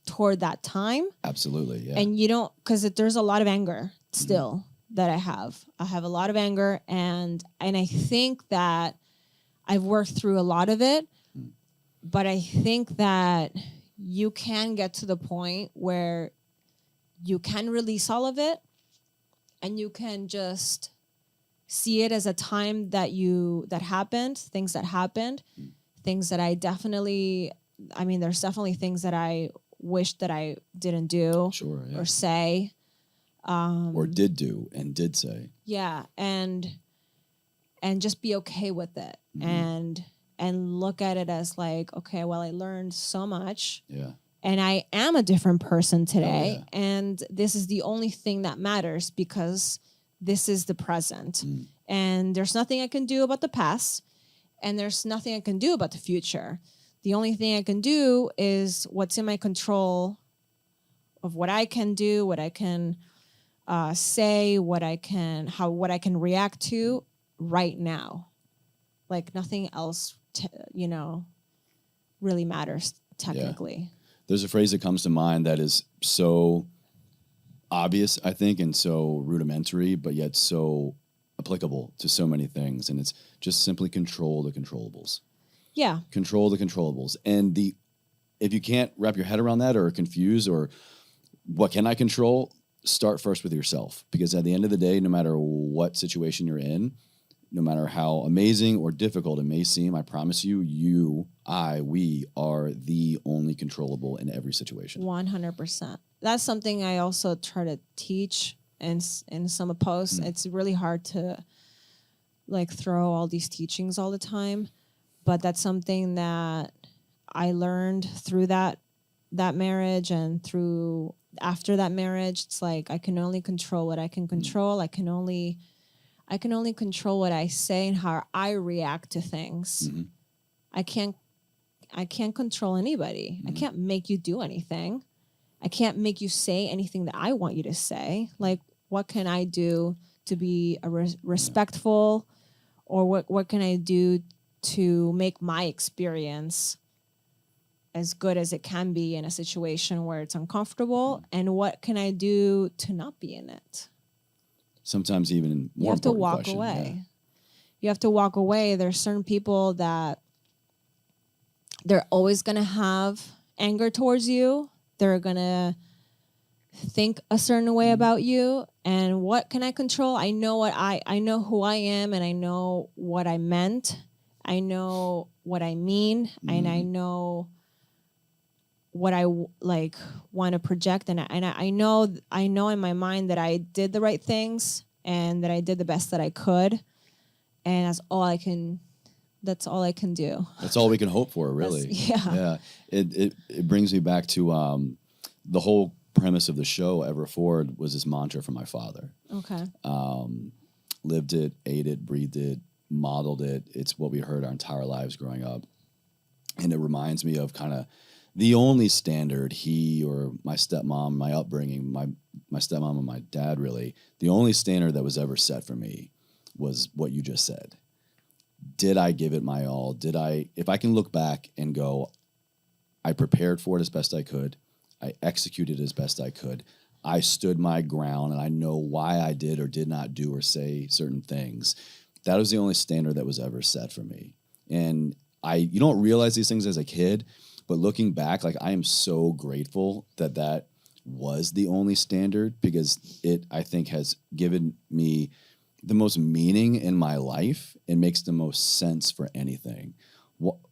Speaker 1: toward that time.
Speaker 2: Absolutely, yeah.
Speaker 1: And you don't, because there's a lot of anger still that I have. I have a lot of anger, and I think that I've worked through a lot of it, but I think that you can get to the point where you can release all of it, and you can just see it as a time that happened, things that happened, things that I definitely, there's definitely things that I wish that I didn't do or say.
Speaker 2: Or did do and did say.
Speaker 1: Yeah, and just be okay with it. and look at it as like, okay, well, I learned so much.
Speaker 2: Yeah.
Speaker 1: And I am a different person today.
Speaker 2: Oh,
Speaker 1: And this is the only thing that matters because this is the present. And there's nothing I can do about the past. And there's nothing I can do about the future. The only thing I can do is what's in my control of what I can do, what I can say, what I can react to right now. Like nothing else, really matters technically.
Speaker 2: Yeah. There's a phrase that comes to mind that is so obvious, I think, and so rudimentary, but yet so applicable to so many things. And it's just simply control the controllables.
Speaker 1: Yeah.
Speaker 2: Control the controllables. And if you can't wrap your head around that or are confused or what can I control, start first with yourself. Because at the end of the day, no matter what situation you're in, no matter how amazing or difficult it may seem, I promise you, we are the only controllable in every situation.
Speaker 1: 100%. That's something I also try to teach in some posts. It's really hard to like throw all these teachings all the time, but that's something that I learned through that marriage and through after that marriage. It's like I can only control what I can control. I can only control what I say and how I react to things.
Speaker 2: Mm-hmm.
Speaker 1: I can't control anybody. I can't make you do anything. I can't make you say anything that I want you to say. Like, what can I do to be respectful, or what can I do to make my experience as good as it can be in a situation where it's uncomfortable, and what can I do to not be in it?
Speaker 2: Sometimes even more
Speaker 1: you have to walk
Speaker 2: question,
Speaker 1: away.
Speaker 2: Yeah.
Speaker 1: You have to walk away. There's certain people that they're always going to have anger towards you. They're going to think a certain way about you. And what can I control? I know I know who I am, and I know what I meant. I know what I mean, and I know what I want to project, and I know in my mind that I did the right things and that I did the best that I could, and that's all I can do.
Speaker 2: That's all we can hope for, really. Yeah. It brings me back to the whole premise of the show. Ever Forward was this mantra from my father.
Speaker 1: Okay.
Speaker 2: Lived it, ate it, breathed it, modeled it. It's what we heard our entire lives growing up, and it reminds me of kind of the only standard he or my stepmom, my upbringing, my stepmom and my dad, really, the only standard that was ever set for me was what you just said. Did I give it my all? If I can look back and go, I prepared for it as best I could. I executed as best I could. I stood my ground, and I know why I did or did not do or say certain things. That was the only standard that was ever set for me. And you don't realize these things as a kid, but looking back, like, I am so grateful that was the only standard, because it, I think, has given me the most meaning in my life and makes the most sense for anything.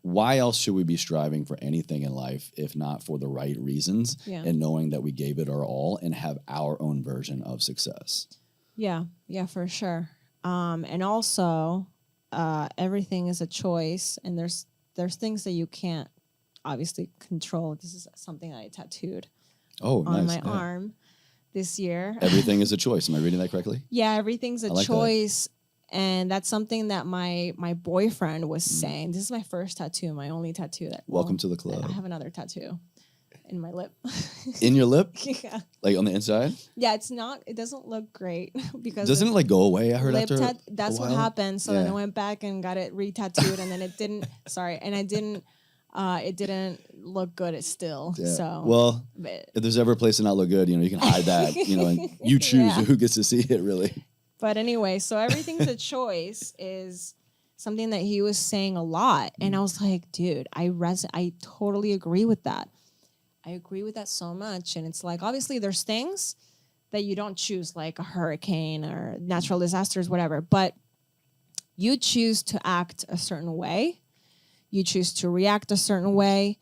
Speaker 2: Why else should we be striving for anything in life if not for the right reasons, and knowing that we gave it our all and have our own version of success? Yeah,
Speaker 1: for sure. And also, everything is a choice, and there's things that you can't obviously control. This is something that I tattooed on my arm this year.
Speaker 2: Everything is a choice. Am I reading that correctly?
Speaker 1: Yeah, everything's a choice. That. And that's something that my boyfriend was saying. This is my first tattoo, my only tattoo.
Speaker 2: Welcome to the club.
Speaker 1: I have another tattoo in my lip.
Speaker 2: In your lip?
Speaker 1: Yeah.
Speaker 2: Like on the inside?
Speaker 1: Yeah, it doesn't look great because
Speaker 2: doesn't it like go away? I heard
Speaker 1: lip
Speaker 2: after
Speaker 1: that's what happened. So then I went back and got it re-tattooed, and then it didn't it didn't look good still. Yeah. So
Speaker 2: well, if there's ever a place to not look good, you can hide that, and you choose who gets to see it, really.
Speaker 1: But anyway, so everything's a choice is something that he was saying a lot. And I was like, dude, I totally agree with that. I agree with that so much. And it's like, obviously there's things that you don't choose, like a hurricane or natural disasters, whatever, but you choose to act a certain way. You choose to react a certain way.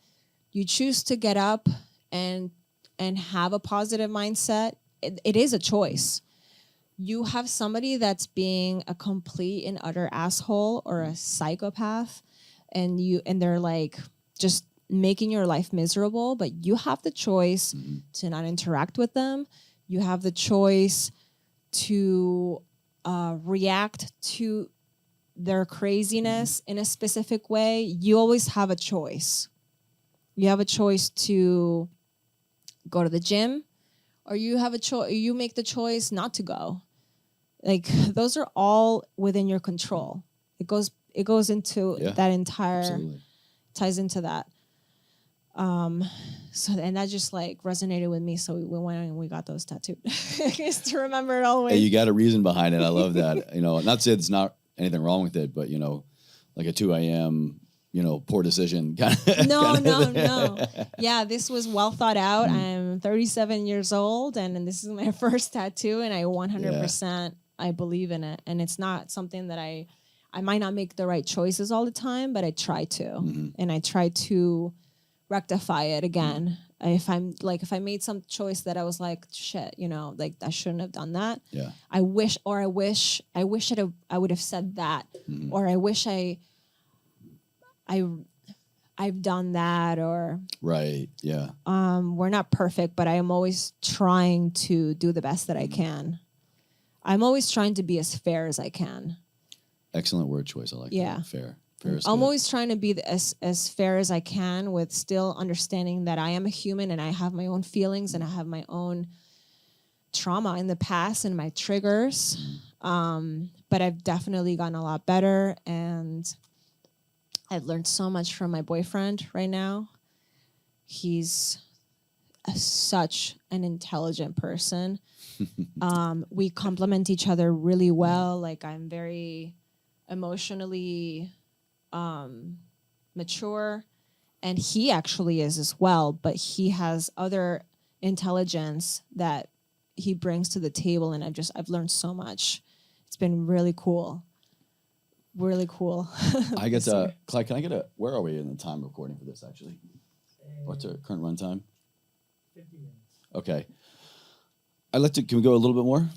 Speaker 1: You choose to get up and have a positive mindset. It is a choice. You have somebody that's being a complete and utter asshole or a psychopath, and they're like just making your life miserable, but you have the choice to not interact with them. You have the choice to react to their craziness in a specific way. You always have a choice. You have a choice to go to the gym, or you have a choice. You make the choice not to go. Like those are all within your control. It goes into that entire
Speaker 2: Absolutely.
Speaker 1: ties into that. So and that just like resonated with me. So we went and we got those tattooed just to remember it always.
Speaker 2: Hey, you got a reason behind it. I love that. Not to say there's not anything wrong with it, but like a 2 a.m. Poor decision.
Speaker 1: No. Yeah, this was well thought out. I'm 37 years old, and this is my first tattoo, and I 100% I believe in it. And it's not something that I might not make the right choices all the time, but I try to, and I try to rectify it again. If I made some choice that I was like, shit, like I shouldn't have done that.
Speaker 2: Yeah.
Speaker 1: I wish I would have said that, or I wish I've done that, or
Speaker 2: right. Yeah.
Speaker 1: we're not perfect, but I am always trying to do the best that I can. I'm always trying to be as fair as I can.
Speaker 2: Excellent word choice. I like that. Fair. Fair is
Speaker 1: I'm
Speaker 2: good.
Speaker 1: always trying to be as fair as I can, with still understanding that I am a human and I have my own feelings and I have my own trauma in the past and my triggers. But I've definitely gotten a lot better, and I've learned so much from my boyfriend right now. He's such an intelligent person. We complement each other really well. Like I'm very emotionally mature, and he actually is as well, but he has other intelligence that he brings to the table, and I've learned so much. It's been really cool. Really cool.
Speaker 2: I get Clyde, can I get where are we in the time recording for this actually? What's our current run time?
Speaker 3: 50 minutes.
Speaker 2: Okay. Can we go a little bit more?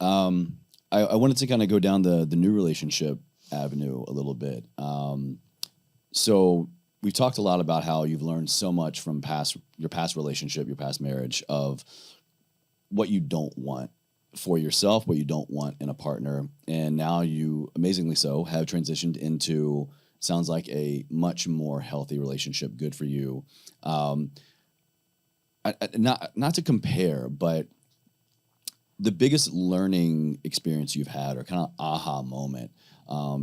Speaker 2: I wanted to kind of go down the new relationship avenue a little bit. So we've talked a lot about how you've learned so much from your past relationship, your past marriage, of what you don't want for yourself, what you don't want in a partner. And now you, amazingly so, have transitioned into, sounds like, a much more healthy relationship. Good for you. Not to compare, but the biggest learning experience you've had, or kind of aha moment,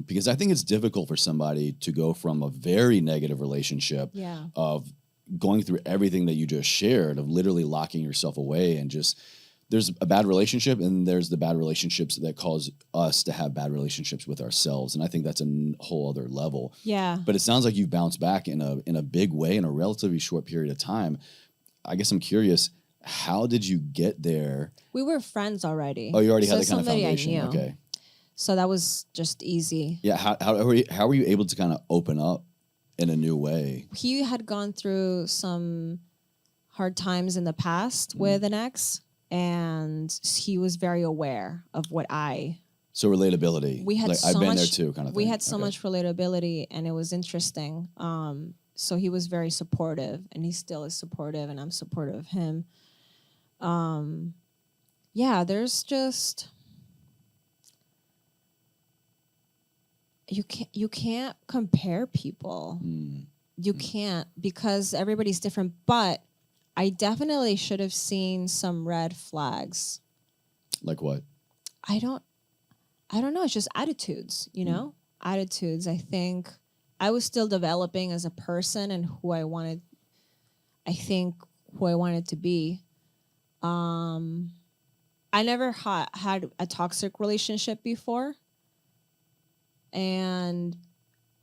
Speaker 2: because I think it's difficult for somebody to go from a very negative relationship of going through everything that you just shared, of literally locking yourself away, and just, there's a bad relationship and there's the bad relationships that cause us to have bad relationships with ourselves. And I think that's a whole other level.
Speaker 1: Yeah.
Speaker 2: But it sounds like you've bounced back in a big way in a relatively short period of time. I guess I'm curious, how did you get there?
Speaker 1: We were friends already.
Speaker 2: Oh, you already had the kind of foundation.
Speaker 1: I knew.
Speaker 2: Okay.
Speaker 1: So that was just easy.
Speaker 2: Yeah. How were you able to kind of open up in a new way?
Speaker 1: He had gone through some hard times in the past with an ex, and he was very aware of what
Speaker 2: So relatability.
Speaker 1: we had
Speaker 2: like,
Speaker 1: so
Speaker 2: I've been
Speaker 1: much,
Speaker 2: there too, kind of thing.
Speaker 1: We had so much relatability, and it was interesting. So he was very supportive, and he still is supportive, and I'm supportive of him. There's just, you can't compare people. You can't, because everybody's different. But I definitely should have seen some red flags.
Speaker 2: Like what?
Speaker 1: I don't know. It's just attitudes, attitudes. I think I was still developing as a person and who I wanted to be. I never had a toxic relationship before. And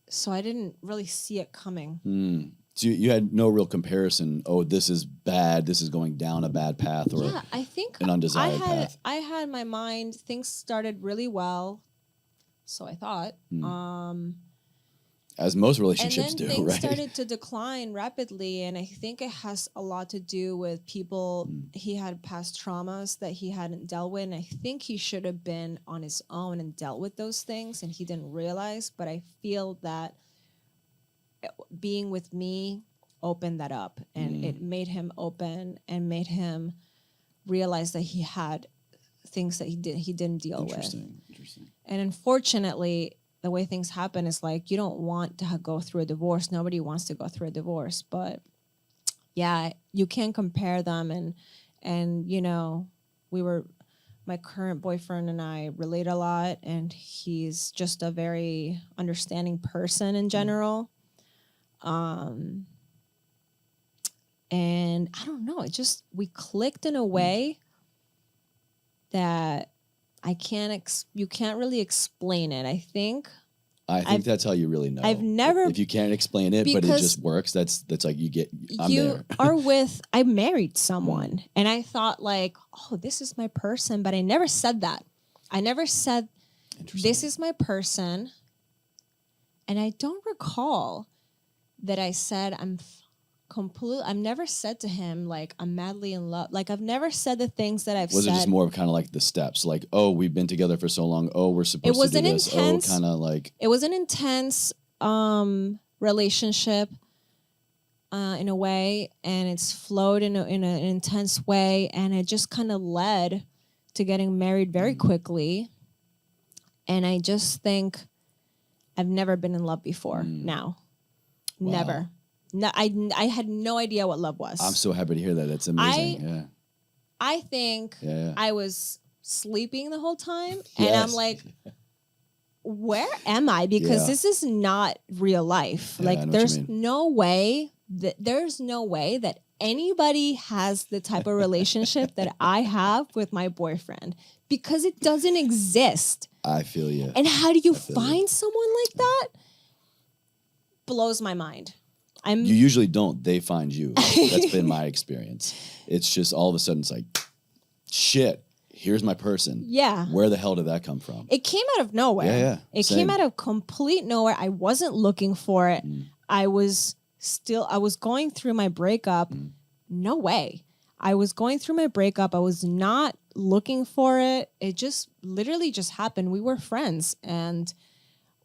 Speaker 1: so I didn't really see it coming.
Speaker 2: So you had no real comparison. Oh, this is bad. This is going down a bad path, or
Speaker 1: I think
Speaker 2: an undesired path.
Speaker 1: I had my mind. Things started really well, so I thought.
Speaker 2: As most relationships do,
Speaker 1: and then things
Speaker 2: right?
Speaker 1: started to decline rapidly, and I think it has a lot to do with people. He had past traumas that he hadn't dealt with, and I think he should have been on his own and dealt with those things, and he didn't realize. But I feel that being with me opened that up, and it made him open and made him realize that he had things that he didn't deal with.
Speaker 2: Interesting.
Speaker 1: And unfortunately, the way things happen is like, you don't want to go through a divorce. Nobody wants to go through a divorce, but yeah, you can't compare them. And you know, my current boyfriend and I relate a lot, and he's just a very understanding person in general. And I don't know, we clicked in a way that you can't really explain it. I think
Speaker 2: that's how you really know.
Speaker 1: I've never,
Speaker 2: if you can't explain it, but it just works. That's like
Speaker 1: I married someone, and I thought like, oh, this is my person, but I never said that. I never said this is my person, and I don't recall that I said I've never said to him like I'm madly in love. Like I've never said the things that I've said.
Speaker 2: Was it just more of kind of like the steps? Like, oh, we've been together for so long. Oh, we're supposed to do this.
Speaker 1: Intense,
Speaker 2: kind of like.
Speaker 1: It was an intense relationship in a way, and it's flowed in an intense way, and it just kind of led to getting married very quickly. And I just think I've never been in love before now. Wow. Never. No, I had no idea what love was.
Speaker 2: I'm so happy to hear that. It's amazing.
Speaker 1: I think I was sleeping the whole time, and I'm like, where am I? Because this is not real life. Like there's no way that anybody has the type of relationship that I have with my boyfriend, because it doesn't exist.
Speaker 2: I feel you.
Speaker 1: And how do you find someone like that? Blows my mind. You
Speaker 2: usually don't. They find you. That's been my experience. It's just all of a sudden it's like, shit, here's my person. Yeah. Where the hell did that come from?
Speaker 1: It came out of nowhere.
Speaker 2: Yeah.
Speaker 1: It came out of complete nowhere. I wasn't looking for it. I was going through my breakup. No way. I was going through my breakup. I was not looking for it. It just literally just happened. We were friends, and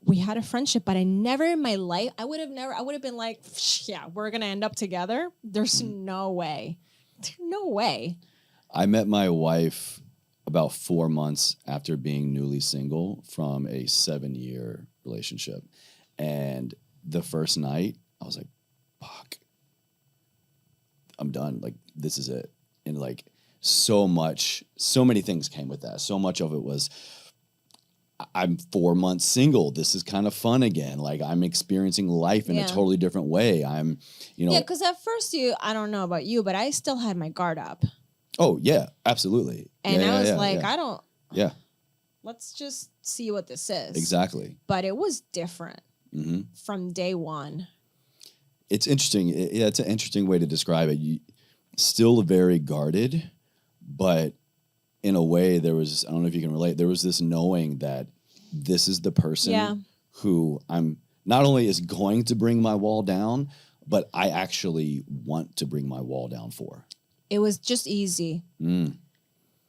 Speaker 1: we had a friendship, but I never in my life, I would have been like, yeah, we're going to end up together. There's no way. No way.
Speaker 2: I met my wife about 4 months after being newly single from a 7-year relationship. And the first night I was like, fuck, I'm done. Like, this is it. And like so many things came with that. So much of it was, I'm 4 months single. This is kind of fun again. Like I'm experiencing life in a totally different way. I'm,
Speaker 1: Yeah, because at first I don't know about you, but I still had my guard up.
Speaker 2: Oh, yeah, absolutely.
Speaker 1: And I was like, let's just see what this is.
Speaker 2: Exactly.
Speaker 1: But it was different from day one.
Speaker 2: It's interesting. It's an interesting way to describe it. Still very guarded, but in a way, there was, I don't know if you can relate, there was this knowing that this is the person who I'm not only is going to bring my wall down, but I actually want to bring my wall down for.
Speaker 1: It was just easy.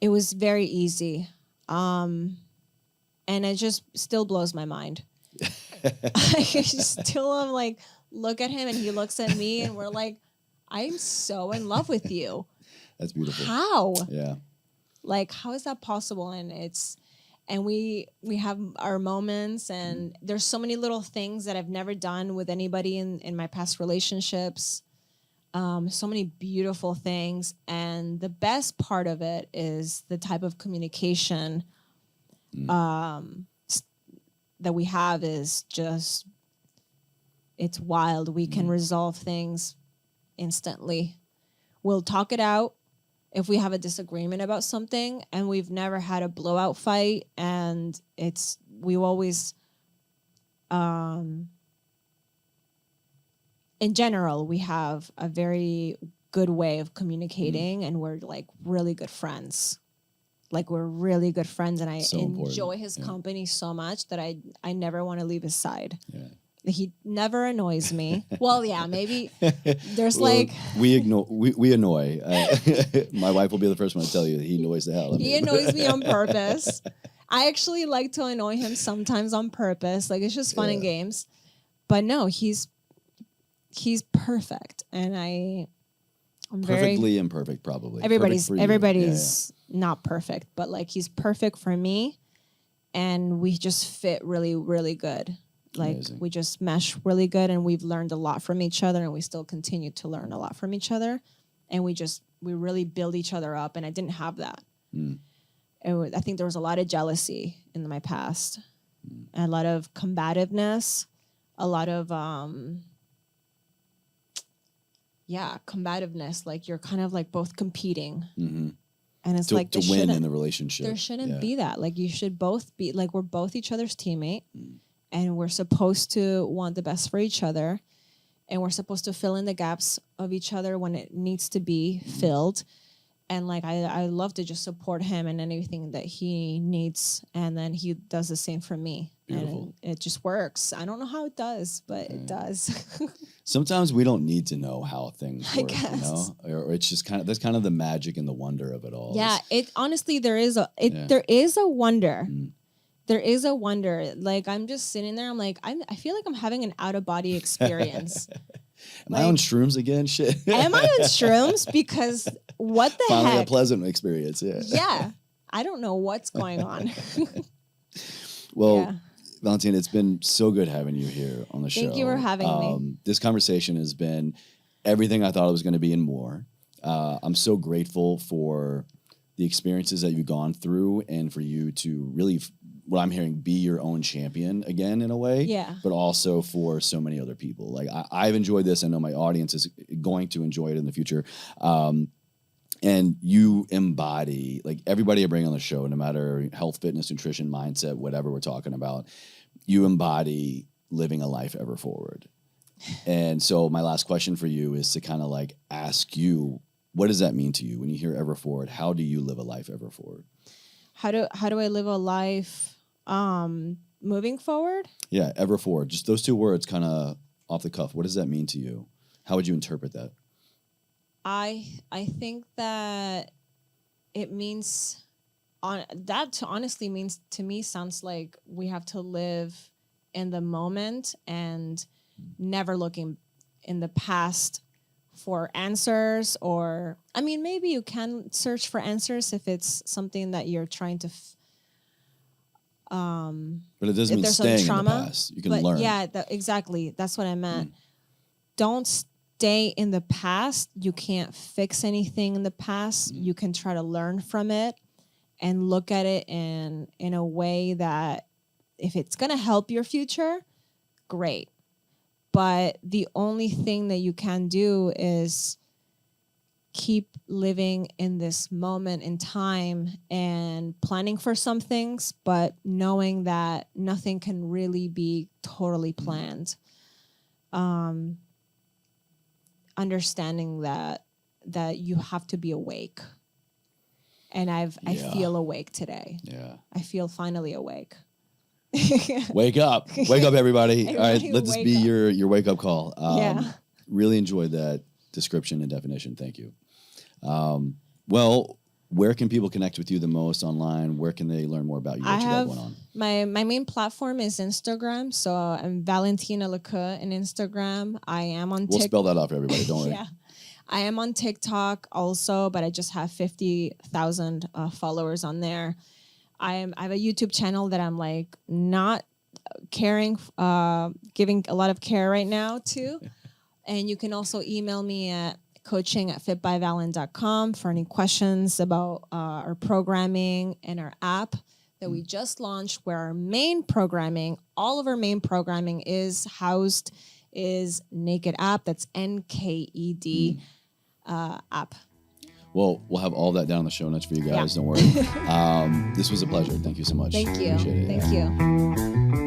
Speaker 1: It was very easy. And it just still blows my mind. I still am like, look at him and he looks at me and we're like, I'm so in love with you.
Speaker 2: That's beautiful.
Speaker 1: How?
Speaker 2: Yeah.
Speaker 1: Like, how is that possible? And we have our moments, and there's so many little things that I've never done with anybody in my past relationships. So many beautiful things. And the best part of it is the type of communication that we have is just, it's wild. We can resolve things instantly. We'll talk it out if we have a disagreement about something, and we've never had a blowout fight, and we always, in general, we have a very good way of communicating, and we're like really good friends. Like we're really good friends, and I enjoy his company so much that I never want to leave his side. Yeah. He never annoys me. Well, yeah, maybe there's
Speaker 2: we annoy. My wife will be the first one to tell you that he annoys the hell out of me.
Speaker 1: He annoys me on purpose. I actually like to annoy him sometimes on purpose. Like it's just fun and games. But no, he's he's perfect, and I'm
Speaker 2: perfectly imperfect, probably.
Speaker 1: Everybody's not perfect, but like he's perfect for me, and we just fit really, really good. Like
Speaker 2: Amazing.
Speaker 1: we just mesh really good, and we've learned a lot from each other, and we still continue to learn a lot from each other, and we really build each other up, and I didn't have that. I think there was a lot of jealousy in my past, a lot of combativeness, a lot of combativeness. Like you're kind of like both competing, and it's
Speaker 2: to
Speaker 1: like
Speaker 2: to win in the relationship.
Speaker 1: There shouldn't be that. Like you should both be like we're both each other's teammate, and we're supposed to want the best for each other, and we're supposed to fill in the gaps of each other when it needs to be filled. And like I love to just support him in anything that he needs, and then he does the same for me.
Speaker 2: Beautiful.
Speaker 1: And it just works. I don't know how it does, but it does.
Speaker 2: Sometimes we don't need to know how things work,
Speaker 1: guess.
Speaker 2: you know, or it's just that's kind of the magic and the wonder of it all.
Speaker 1: Yeah, it honestly there is a wonder. There is a wonder. Like I'm just sitting there. I'm like I feel like I'm having an out of body experience.
Speaker 2: Am I on shrooms again? Shit.
Speaker 1: Am I on shrooms? Because what the
Speaker 2: Finally
Speaker 1: heck?
Speaker 2: a pleasant experience. Yeah.
Speaker 1: Yeah. I don't know what's going on.
Speaker 2: Well, Valentina, it's been so good having you here on the show.
Speaker 1: Thank you for having me.
Speaker 2: This conversation has been everything I thought it was going to be and more. I'm so grateful for the experiences that you've gone through and for you to really, what I'm hearing, be your own champion again in a way.
Speaker 1: Yeah.
Speaker 2: But also for so many other people. Like I've enjoyed this. I know my audience is going to enjoy it in the future. And you embody, like everybody I bring on the show, no matter health, fitness, nutrition, mindset, whatever we're talking about, you embody living a life ever forward. And so my last question for you is to kind of like ask you, what does that mean to you when you hear ever forward? How do you live a life ever forward?
Speaker 1: How do I live a life moving forward?
Speaker 2: Yeah, ever forward. Just those two words kind of off the cuff. What does that mean to you? How would you interpret that?
Speaker 1: I think that it means honestly means to me sounds like we have to live in the moment and never looking in the past for answers, or I mean maybe you can search for answers if it's something that you're trying to
Speaker 2: but it doesn't mean staying in the past. You can learn.
Speaker 1: Yeah, exactly. That's what I meant. Don't stay in the past. You can't fix anything in the past. You can try to learn from it and look at it in a way that if it's going to help your future, great. But the only thing that you can do is keep living in this moment in time and planning for some things, but knowing that nothing can really be totally planned. Understanding that you have to be awake. And I feel awake today. Yeah. I feel finally awake.
Speaker 2: Wake up, everybody. All right, let this be your wake up call. Really enjoyed that description and definition. Thank you. Well, where can people connect with you the most online? Where can they learn more about you? What you got going on?
Speaker 1: My main platform is Instagram. So I'm Valentina LeQueux in Instagram. I am on TikTok.
Speaker 2: We'll spell that out for everybody. Don't worry.
Speaker 1: Yeah. I am on TikTok also, but I just have 50,000 followers on there. I have a YouTube channel that I'm like not giving a lot of care right now to. And you can also email me at coaching@fitbyvalen.com for any questions about our programming and our app that we just launched, where our main programming, all of our main programming is housed is NKED app. That's NKED app.
Speaker 2: Well, we'll have all that down in the show notes for you guys. Don't worry. This was a pleasure. Thank you so much.
Speaker 1: Thank you.
Speaker 2: Appreciate it.
Speaker 1: Thank you.